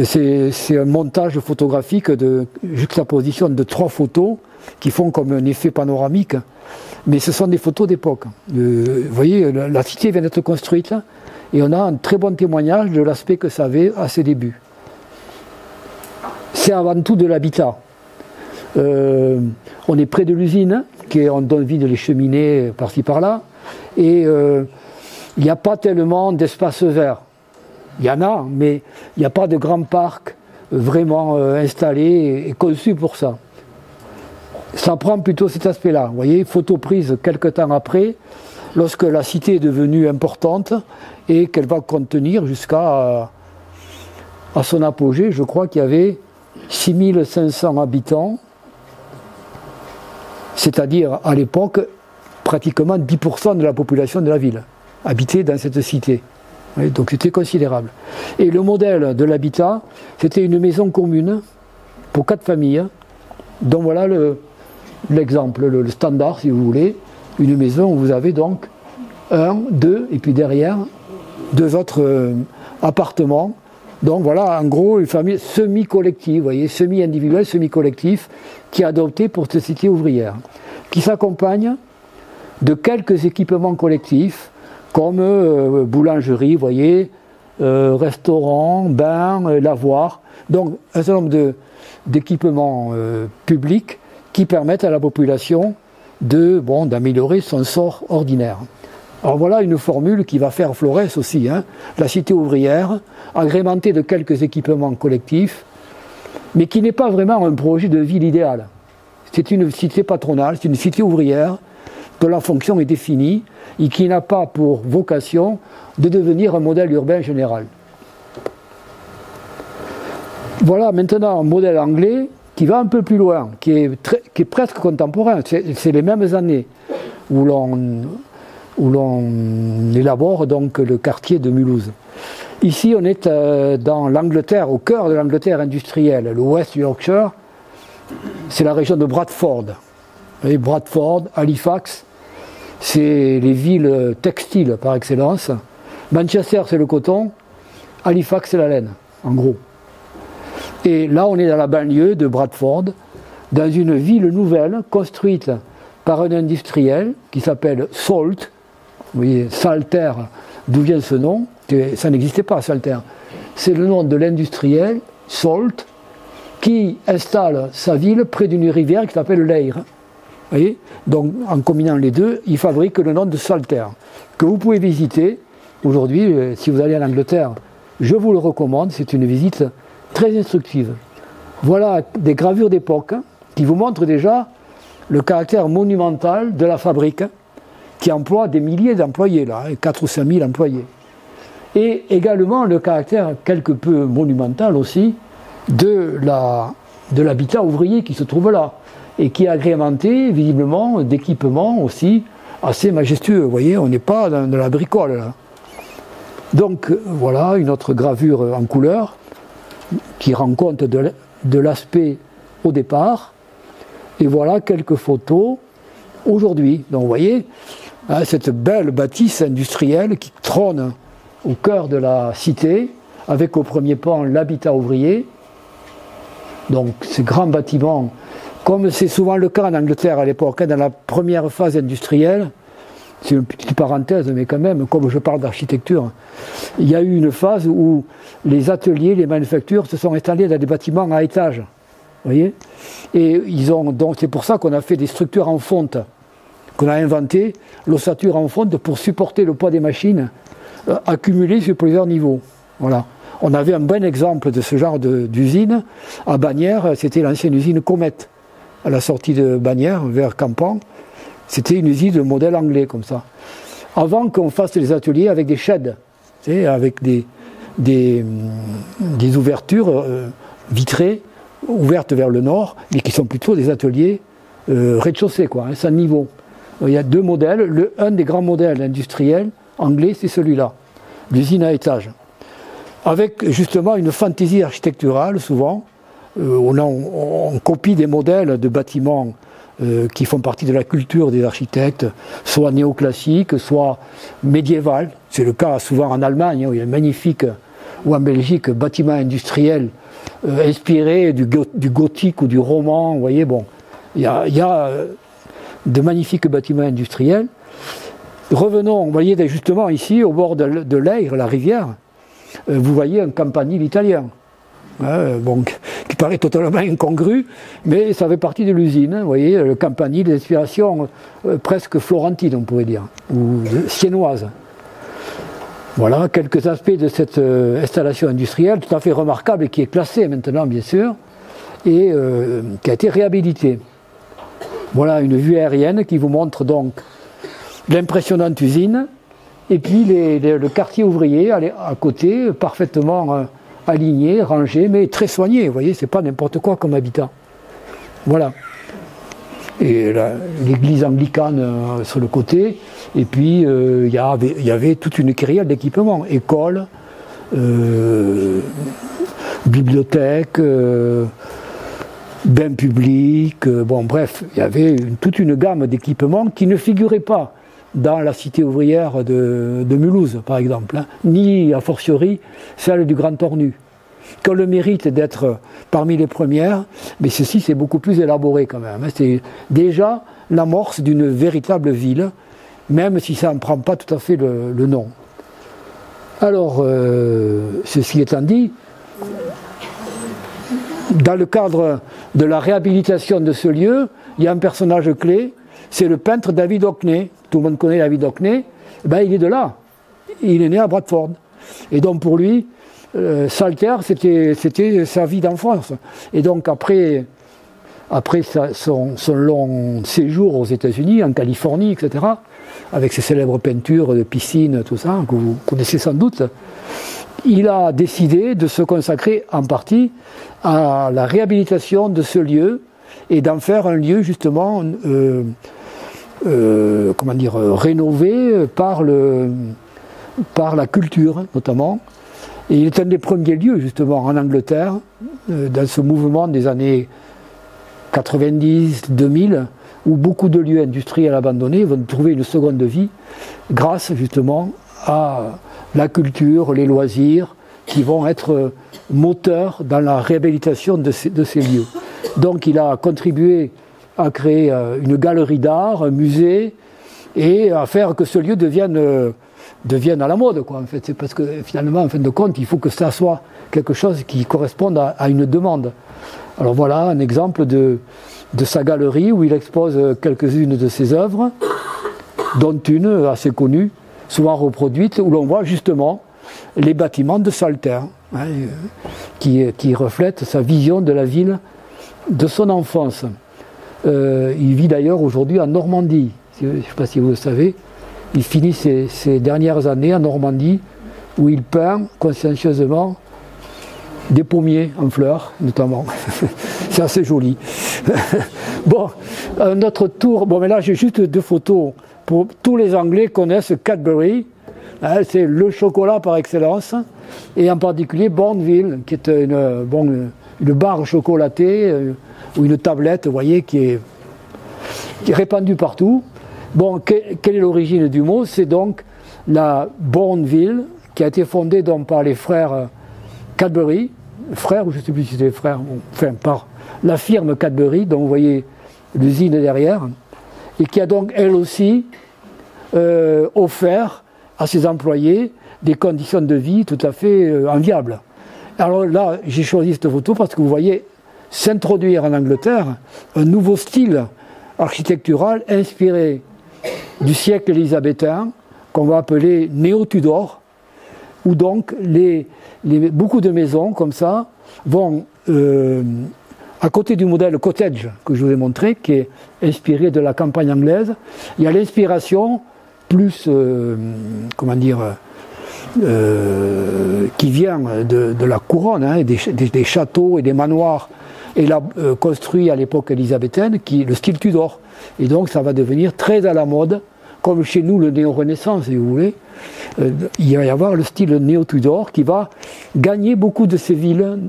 C'est un montage photographique de juxtaposition de 3 photos qui font comme un effet panoramique, mais ce sont des photos d'époque. Vous voyez, la cité vient d'être construite et on a un très bon témoignage de l'aspect que ça avait à ses débuts. C'est avant tout de l'habitat. On est près de l'usine, on donne vie de les cheminées par-ci par-là, et il n'y a pas tellement d'espace vert. Il y en a, mais il n'y a pas de grand parc vraiment installé et conçu pour ça. Ça prend plutôt cet aspect-là. Vous voyez, photo prise quelques temps après, lorsque la cité est devenue importante et qu'elle va contenir jusqu'à à son apogée. Je crois qu'il y avait 6500 habitants, c'est-à-dire à l'époque pratiquement 10% de la population de la ville habitait dans cette cité. Oui, donc c'était considérable. Et le modèle de l'habitat, c'était une maison commune pour 4 familles, dont voilà l'exemple, le standard si vous voulez, une maison où vous avez donc 1, 2 et puis derrière 2 autres appartements. Donc voilà, en gros, une famille semi-collective, vous voyez, semi-individuelle, semi-collectif, qui est adoptée pour cette cité ouvrière, qui s'accompagne de quelques équipements collectifs, comme boulangerie, vous voyez, restaurant, bain, lavoir. Donc un certain nombre d'équipements publics qui permettent à la population d'améliorer son sort ordinaire. Alors voilà une formule qui va faire Flores aussi, hein, la cité ouvrière, agrémentée de quelques équipements collectifs, mais qui n'est pas vraiment un projet de ville idéal. C'est une cité patronale, c'est une cité ouvrière dont la fonction est définie et qui n'a pas pour vocation de devenir un modèle urbain général. Voilà maintenant un modèle anglais qui va un peu plus loin, qui est presque contemporain. C'est les mêmes années où l'on élabore donc le quartier de Mulhouse. Ici, on est dans l'Angleterre, au cœur de l'Angleterre industrielle, le West Yorkshire. C'est la région de Bradford. Vous voyez, Bradford, Halifax, c'est les villes textiles par excellence. Manchester, c'est le coton. Halifax, c'est la laine, en gros. Et là, on est dans la banlieue de Bradford, dans une ville nouvelle construite par un industriel qui s'appelle Salt. Vous voyez, Salter, d'où vient ce nom? Ça n'existait pas, Salter. C'est le nom de l'industriel, Salt, qui installe sa ville près d'une rivière qui s'appelle l'Ayr. Vous voyez? Donc, en combinant les deux, il fabrique le nom de Salter, que vous pouvez visiter. Aujourd'hui, si vous allez en Angleterre, je vous le recommande, c'est une visite très instructive. Voilà des gravures d'époque qui vous montrent déjà le caractère monumental de la fabrique qui emploie des milliers d'employés, là, 4 ou 5 000 employés. Et également le caractère quelque peu monumental aussi de l'habitat ouvrier qui se trouve là et qui est agrémenté visiblement d'équipements aussi assez majestueux. Vous voyez, on n'est pas dans de la bricole là. Donc voilà une autre gravure en couleur qui rend compte de l'aspect au départ. Et voilà quelques photos aujourd'hui. Donc vous voyez, hein, cette belle bâtisse industrielle qui trône au cœur de la cité, avec au premier plan l'habitat ouvrier. Donc ces grands bâtiments, comme c'est souvent le cas en Angleterre à l'époque, hein, dans la première phase industrielle, c'est une petite parenthèse, mais quand même, comme je parle d'architecture, il y a eu une phase où les ateliers, les manufactures se sont installés dans des bâtiments à étages. Vous voyez? Et donc c'est pour ça qu'on a fait des structures en fonte, qu'on a inventé l'ossature en fonte pour supporter le poids des machines accumulées sur plusieurs niveaux. Voilà. On avait un bon exemple de ce genre d'usine à Bagnères, c'était l'ancienne usine Comet, à la sortie de Bagnères vers Campan. C'était une usine de modèle anglais comme ça. Avant qu'on fasse les ateliers avec des sheds, avec des ouvertures vitrées, ouvertes vers le nord, mais qui sont plutôt des ateliers rez-de-chaussée, quoi, hein, sans niveau. Il y a 2 modèles. Un des grands modèles industriels anglais, c'est celui-là, l'usine à étage. Avec justement une fantaisie architecturale, souvent. On copie des modèles de bâtiments qui font partie de la culture des architectes, soit néoclassiques, soit médiévales. C'est le cas souvent en Allemagne, où il y a un magnifique ou en Belgique, bâtiments industriels inspirés du gothique ou du roman. Vous voyez, bon, il y a de magnifiques bâtiments industriels. Revenons, vous voyez justement ici, au bord de l'Eire, la rivière, vous voyez un campanile italien. Bon, qui paraît totalement incongru, mais ça fait partie de l'usine. Vous voyez, le campanile d'inspiration presque florentine, on pourrait dire, ou siennoise. Voilà quelques aspects de cette installation industrielle tout à fait remarquable et qui est classée maintenant, bien sûr, et qui a été réhabilitée. Voilà une vue aérienne qui vous montre donc l'impressionnante usine, et puis le quartier ouvrier à côté, parfaitement aligné, rangé, mais très soigné. Vous voyez, c'est pas n'importe quoi comme habitat. Voilà. Et l'église anglicane sur le côté, et puis il y avait toute une kyrielle d'équipements, école, bibliothèque, bains publics, bon bref, il y avait toute une gamme d'équipements qui ne figuraient pas dans la cité ouvrière de Mulhouse, par exemple, hein, ni a fortiori celle du Grand Ornu, qui ont le mérite d'être parmi les premières, mais ceci c'est beaucoup plus élaboré quand même. Hein. C'est déjà l'amorce d'une véritable ville, même si ça n'en prend pas tout à fait le nom. Alors, ceci étant dit, dans le cadre de la réhabilitation de ce lieu, il y a un personnage clé, c'est le peintre David Hockney. Tout le monde connaît David Hockney, ben, il est de là. Il est né à Bradford. Et donc pour lui, Saltaire, c'était sa vie d'enfance. Et donc après son long séjour aux États-Unis, en Californie, etc., avec ses célèbres peintures de piscine, tout ça, que vous connaissez sans doute, il a décidé de se consacrer en partie à la réhabilitation de ce lieu et d'en faire un lieu justement rénové par la culture notamment. Et il est un des premiers lieux justement en Angleterre, dans ce mouvement des années 90-2000, où beaucoup de lieux industriels abandonnés vont trouver une seconde vie grâce justement à la culture, les loisirs, qui vont être moteurs dans la réhabilitation de ces lieux. Donc il a contribué à créer une galerie d'art, un musée, et à faire que ce lieu devienne à la mode, quoi. En fait, c'est parce que finalement, en fin de compte, il faut que ça soit quelque chose qui corresponde à une demande. Alors voilà un exemple de sa galerie où il expose quelques-unes de ses œuvres, dont une assez connue, souvent reproduite, où l'on voit justement les bâtiments de Saltaire, hein, qui reflètent sa vision de la ville de son enfance. Il vit d'ailleurs aujourd'hui en Normandie, je ne sais pas si vous le savez. Il finit ses dernières années en Normandie, où il peint consciencieusement des pommiers en fleurs, notamment. C'est assez joli. Bon, notre tour. Bon, mais là, j'ai juste deux photos. Pour tous les Anglais connaissent Cadbury, hein, c'est le chocolat par excellence, et en particulier Bournville, qui est une barre chocolatée ou une tablette, vous voyez, qui est répandue partout. Bon, quelle est l'origine du mot? C'est donc la Bournville, qui a été fondée donc par les frères Cadbury, frères, ou je ne sais plus si c'était frères, enfin par la firme Cadbury, dont vous voyez l'usine derrière, et qui a donc elle aussi offert à ses employés des conditions de vie tout à fait enviables. Alors là, j'ai choisi cette photo parce que vous voyez s'introduire en Angleterre un nouveau style architectural inspiré du siècle élisabétain, qu'on va appeler néo-Tudor, où donc beaucoup de maisons comme ça vont, à côté du modèle cottage que je vous ai montré, qui est inspiré de la campagne anglaise, il y a l'inspiration plus, qui vient de la couronne, hein, des châteaux et des manoirs, et là, construit à l'époque élisabéthaine, le style Tudor. Et donc ça va devenir très à la mode, comme chez nous le néo-renaissance, si vous voulez. Il va y avoir le style néo-Tudor qui va gagner beaucoup de ces villes,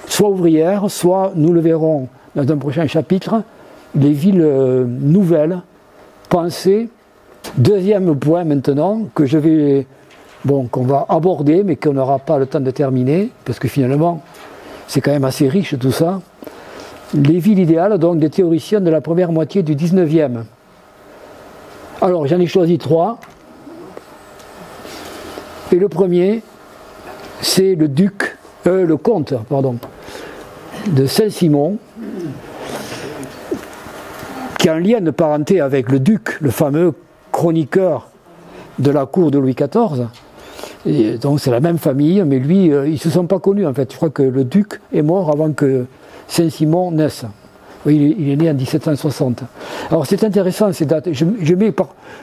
soit ouvrières, soit, nous le verrons dans un prochain chapitre, les villes nouvelles, pensées. Deuxième point maintenant, que je vais bon, qu'on va aborder, mais qu'on n'aura pas le temps de terminer, parce que finalement, c'est quand même assez riche tout ça. Les villes idéales, donc des théoriciens de la première moitié du 19e. Alors, j'en ai choisi 3. Et le premier, c'est le comte de Saint-Simon, qui a un lien de parenté avec le duc, le fameux chroniqueur de la cour de Louis XIV. Et donc c'est la même famille, mais lui, ils ne se sont pas connus en fait. Je crois que le duc est mort avant que Saint-Simon naisse. Oui, il est né en 1760. Alors c'est intéressant ces dates. Je ne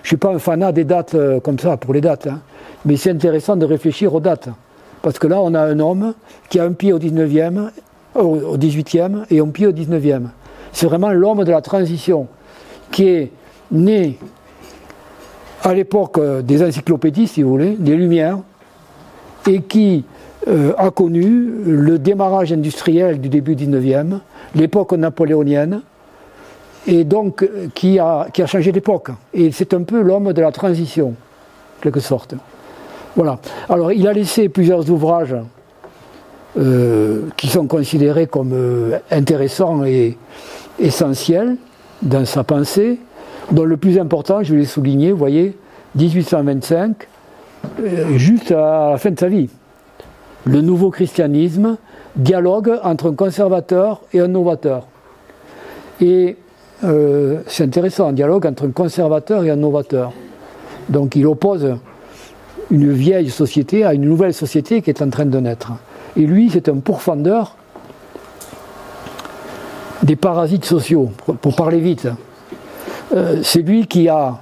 suis pas un fanat des dates comme ça, pour les dates, hein. Mais c'est intéressant de réfléchir aux dates. Parce que là, on a un homme qui a un pied au 19e, au 18e et un pied au 19e. C'est vraiment l'homme de la transition, qui est né à l'époque des encyclopédies, si vous voulez, des Lumières, et qui a connu le démarrage industriel du début 19e, l'époque napoléonienne, et donc qui a changé d'époque. Et c'est un peu l'homme de la transition, en quelque sorte. Voilà. Alors, il a laissé plusieurs ouvrages qui sont considérés comme intéressants et essentiels dans sa pensée, dont le plus important, je l'ai souligné, vous voyez, 1825, juste à la fin de sa vie. Le nouveau christianisme, dialogue entre un conservateur et un novateur. Et c'est intéressant, un dialogue entre un conservateur et un novateur. Donc il oppose une vieille société à une nouvelle société qui est en train de naître. Et lui, c'est un pourfendeur des parasites sociaux, pour parler vite. C'est lui qui a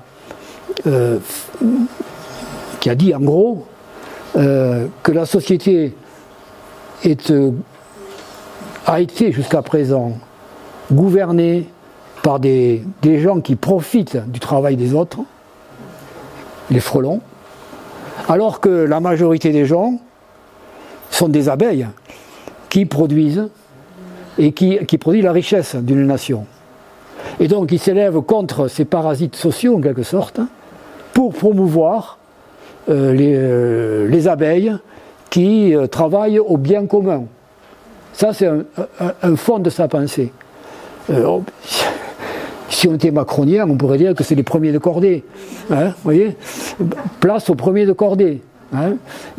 dit en gros que la société a été jusqu'à présent gouvernée par des gens qui profitent du travail des autres, les frelons, alors que la majorité des gens sont des abeilles qui produisent et qui produisent la richesse d'une nation. Et donc ils s'élèvent contre ces parasites sociaux en quelque sorte pour promouvoir les abeilles qui travaillent au bien commun. Ça c'est un fond de sa pensée. Si on était macronien, on pourrait dire que c'est les premiers de cordée. Hein, vous voyez, place aux premiers de cordée. Hein,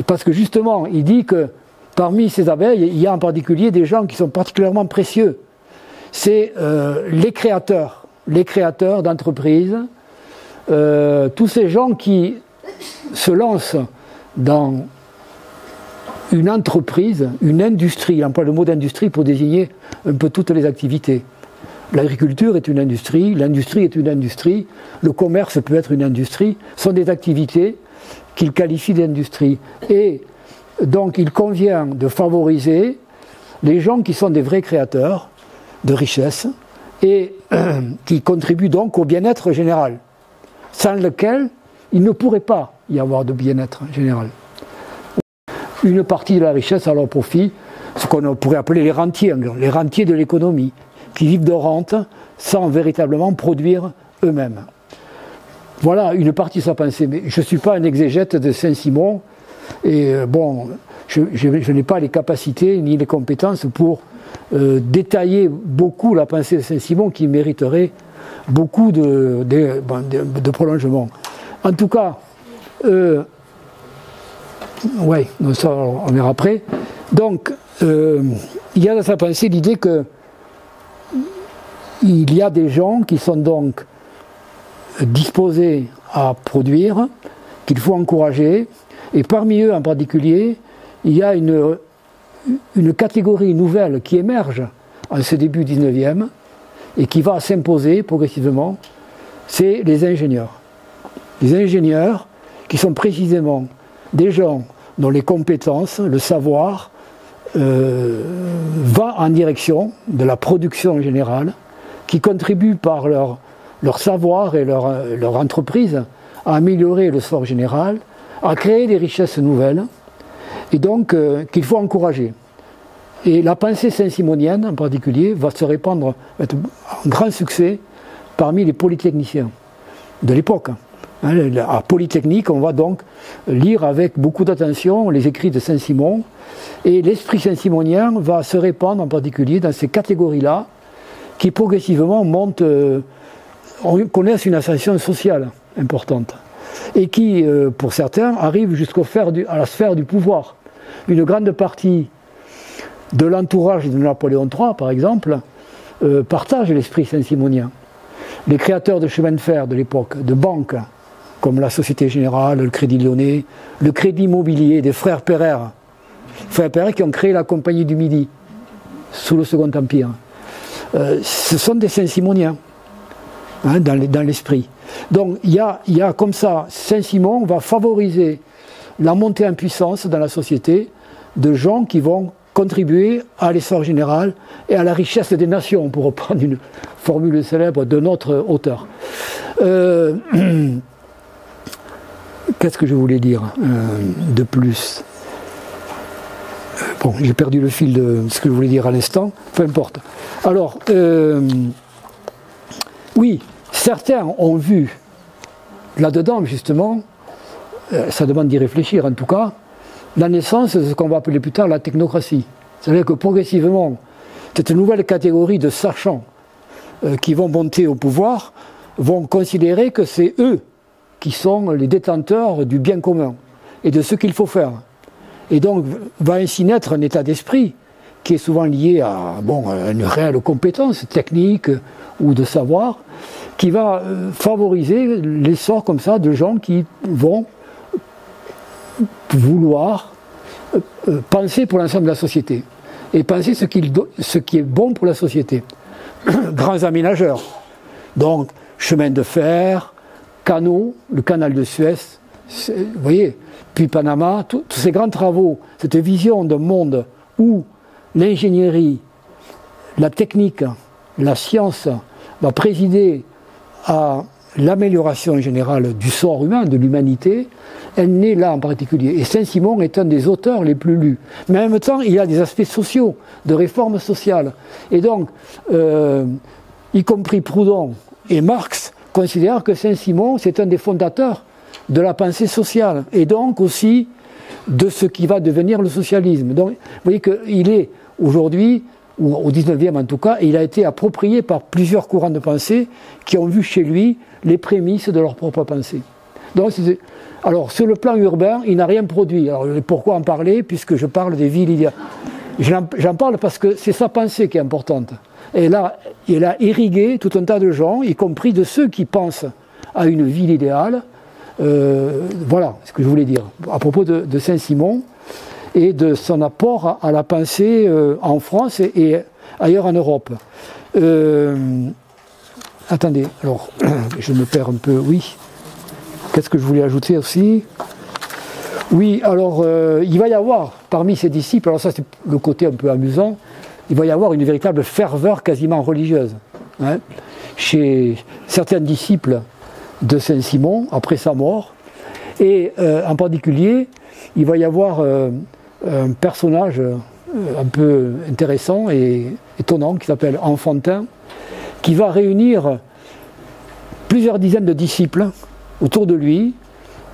parce que justement, il dit que parmi ces abeilles, il y a en particulier des gens qui sont particulièrement précieux. C'est les créateurs d'entreprises, tous ces gens qui se lancent dans une entreprise, une industrie. Il emploie le mot d'industrie pour désigner un peu toutes les activités. L'agriculture est une industrie, l'industrie est une industrie, le commerce peut être une industrie, ce sont des activités qu'il qualifie d'industrie. Et donc il convient de favoriser les gens qui sont des vrais créateurs de richesse et qui contribuent donc au bien-être général, sans lequel il ne pourrait pas y avoir de bien-être général. Une partie de la richesse à leur profit, ce qu'on pourrait appeler les rentiers de l'économie, qui vivent de rente sans véritablement produire eux-mêmes. Voilà une partie de sa pensée. Mais je ne suis pas un exégète de Saint-Simon, et bon, je n'ai pas les capacités ni les compétences pour détailler beaucoup la pensée de Saint-Simon qui mériterait beaucoup de prolongement. En tout cas, ouais, ça on verra après. Donc, il y a dans sa pensée l'idée que il y a des gens qui sont donc disposés à produire, qu'il faut encourager, et parmi eux en particulier, il y a une catégorie nouvelle qui émerge en ce début 19e et qui va s'imposer progressivement, c'est les ingénieurs. Les ingénieurs qui sont précisément des gens dont les compétences, le savoir, va en direction de la production générale, qui contribuent par leur savoir et leur entreprise à améliorer le sort général, à créer des richesses nouvelles, et donc qu'il faut encourager. Et la pensée saint-simonienne en particulier va se répandre, être un grand succès parmi les polytechniciens de l'époque. À Polytechnique, on va donc lire avec beaucoup d'attention les écrits de Saint-Simon, et l'esprit saint-simonien va se répandre en particulier dans ces catégories-là, qui progressivement montent, connaissent une ascension sociale importante, et qui, pour certains, arrivent à la sphère du pouvoir. Une grande partie de l'entourage de Napoléon III, par exemple, partage l'esprit saint-simonien. Les créateurs de chemins de fer de l'époque, de banques, comme la Société Générale, le Crédit Lyonnais, le Crédit Immobilier des frères Pereire qui ont créé la Compagnie du Midi, sous le Second Empire. Ce sont des Saint-Simoniens, dans l'esprit. Donc il y a comme ça, Saint-Simon va favoriser la montée en puissance dans la société de gens qui vont contribuer à l'essor général et à la richesse des nations, pour reprendre une formule célèbre de notre auteur. Qu'est-ce que je voulais dire de plus? Bon, j'ai perdu le fil de ce que je voulais dire à l'instant, peu importe. Alors, oui, certains ont vu là-dedans, justement, ça demande d'y réfléchir en tout cas, la naissance de ce qu'on va appeler plus tard la technocratie. C'est-à-dire que progressivement, cette nouvelle catégorie de sachants qui vont monter au pouvoir vont considérer que c'est eux qui sont les détenteurs du bien commun et de ce qu'il faut faire. Et donc va ainsi naître un état d'esprit qui est souvent lié à une réelle compétence technique ou de savoir, qui va favoriser l'essor comme ça de gens qui vont vouloir penser pour l'ensemble de la société et penser ce qui est bon pour la société. Grands aménageurs, donc chemin de fer, canaux, le canal de Suez, vous voyez, puis Panama, tous ces grands travaux, cette vision d'un monde où l'ingénierie, la technique, la science va présider à l'amélioration générale du sort humain, de l'humanité, elle naît là en particulier. Et Saint-Simon est un des auteurs les plus lus. Mais en même temps, il y a des aspects sociaux, de réforme sociale. Et donc, y compris Proudhon et Marx considèrent que Saint-Simon, c'est un des fondateurs de la pensée sociale, et donc aussi de ce qui va devenir le socialisme. Donc, vous voyez qu'il est aujourd'hui, ou au 19e en tout cas, il a été approprié par plusieurs courants de pensée qui ont vu chez lui les prémices de leur propre pensée. Donc, alors, sur le plan urbain, il n'a rien produit. Alors, pourquoi en parler, puisque je parle des villes idéales? J'en parle parce que c'est sa pensée qui est importante. Et là, il a irrigué tout un tas de gens, y compris de ceux qui pensent à une ville idéale. Voilà ce que je voulais dire à propos de Saint-Simon et de son apport à la pensée en France et ailleurs en Europe. Attendez, alors je me perds un peu, oui. Qu'est-ce que je voulais ajouter aussi? Oui, alors il va y avoir parmi ses disciples, alors ça c'est le côté un peu amusant, il va y avoir une véritable ferveur quasiment religieuse chez certains disciples de Saint-Simon après sa mort, et en particulier il va y avoir un personnage un peu intéressant et étonnant qui s'appelle Enfantin, qui va réunir plusieurs dizaines de disciples autour de lui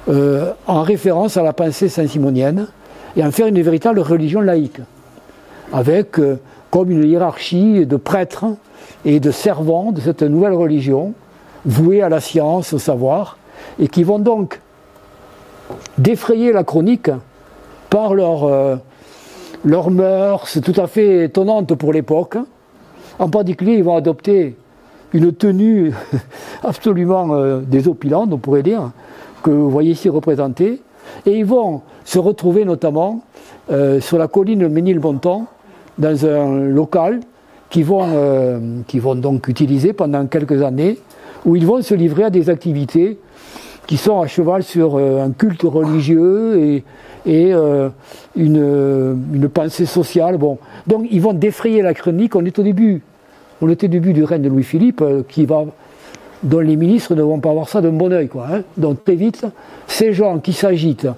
en référence à la pensée saint-simonienne et en faire une véritable religion laïque avec comme une hiérarchie de prêtres et de servants de cette nouvelle religion voués à la science, au savoir, et qui vont donc défrayer la chronique par leurs mœurs tout à fait étonnantes pour l'époque. En particulier, ils vont adopter une tenue absolument désopilante, on pourrait dire, que vous voyez ici représentée, et ils vont se retrouver notamment sur la colline de Ménilmontant, dans un local qu'ils vont donc utiliser pendant quelques années, où ils vont se livrer à des activités qui sont à cheval sur un culte religieux et une pensée sociale. Bon. Donc ils vont défrayer la chronique. On est au début du règne de Louis-Philippe, dont les ministres ne vont pas voir ça d'un bon oeil, quoi. Donc très vite, ces gens qui s'agitent,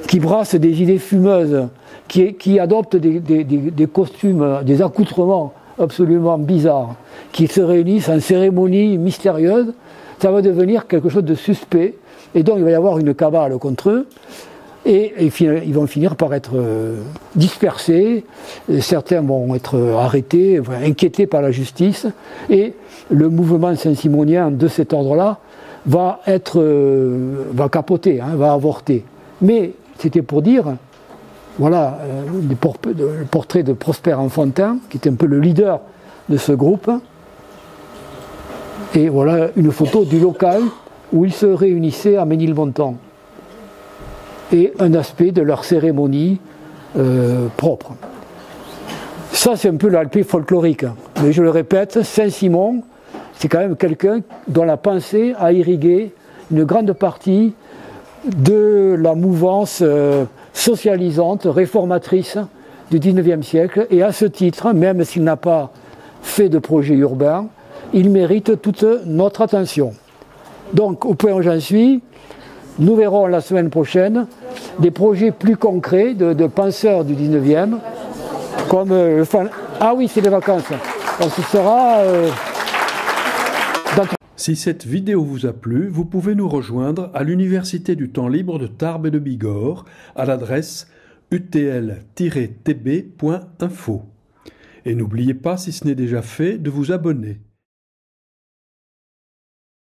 qui brassent des idées fumeuses, qui adoptent des costumes, des accoutrements absolument bizarres, qui se réunissent en cérémonie mystérieuse, ça va devenir quelque chose de suspect Et donc il va y avoir une cabale contre eux, et ils vont finir par être dispersés, et certains vont être arrêtés, enfin, inquiétés par la justice, et le mouvement saint-simonien de cet ordre-là va capoter, hein, va avorter. Mais c'était pour dire, voilà, le portrait de Prosper Enfantin, qui était un peu le leader de ce groupe, et voilà une photo du local où ils se réunissaient à Ménilmontant, et un aspect de leur cérémonie propre. Ça, c'est un peu l'aspect folklorique. Mais je le répète, Saint-Simon, c'est quand même quelqu'un dont la pensée a irrigué une grande partie de la mouvance socialisante, réformatrice du XIXe siècle. Et à ce titre, même s'il n'a pas fait de projet urbain, il mérite toute notre attention. Donc, au point où j'en suis, nous verrons la semaine prochaine des projets plus concrets de penseurs du 19e, comme ah oui, c'est les vacances. Donc ce sera Si cette vidéo vous a plu, vous pouvez nous rejoindre à l'Université du temps libre de Tarbes et de Bigorre à l'adresse utl-tb.info. Et n'oubliez pas, si ce n'est déjà fait, de vous abonner.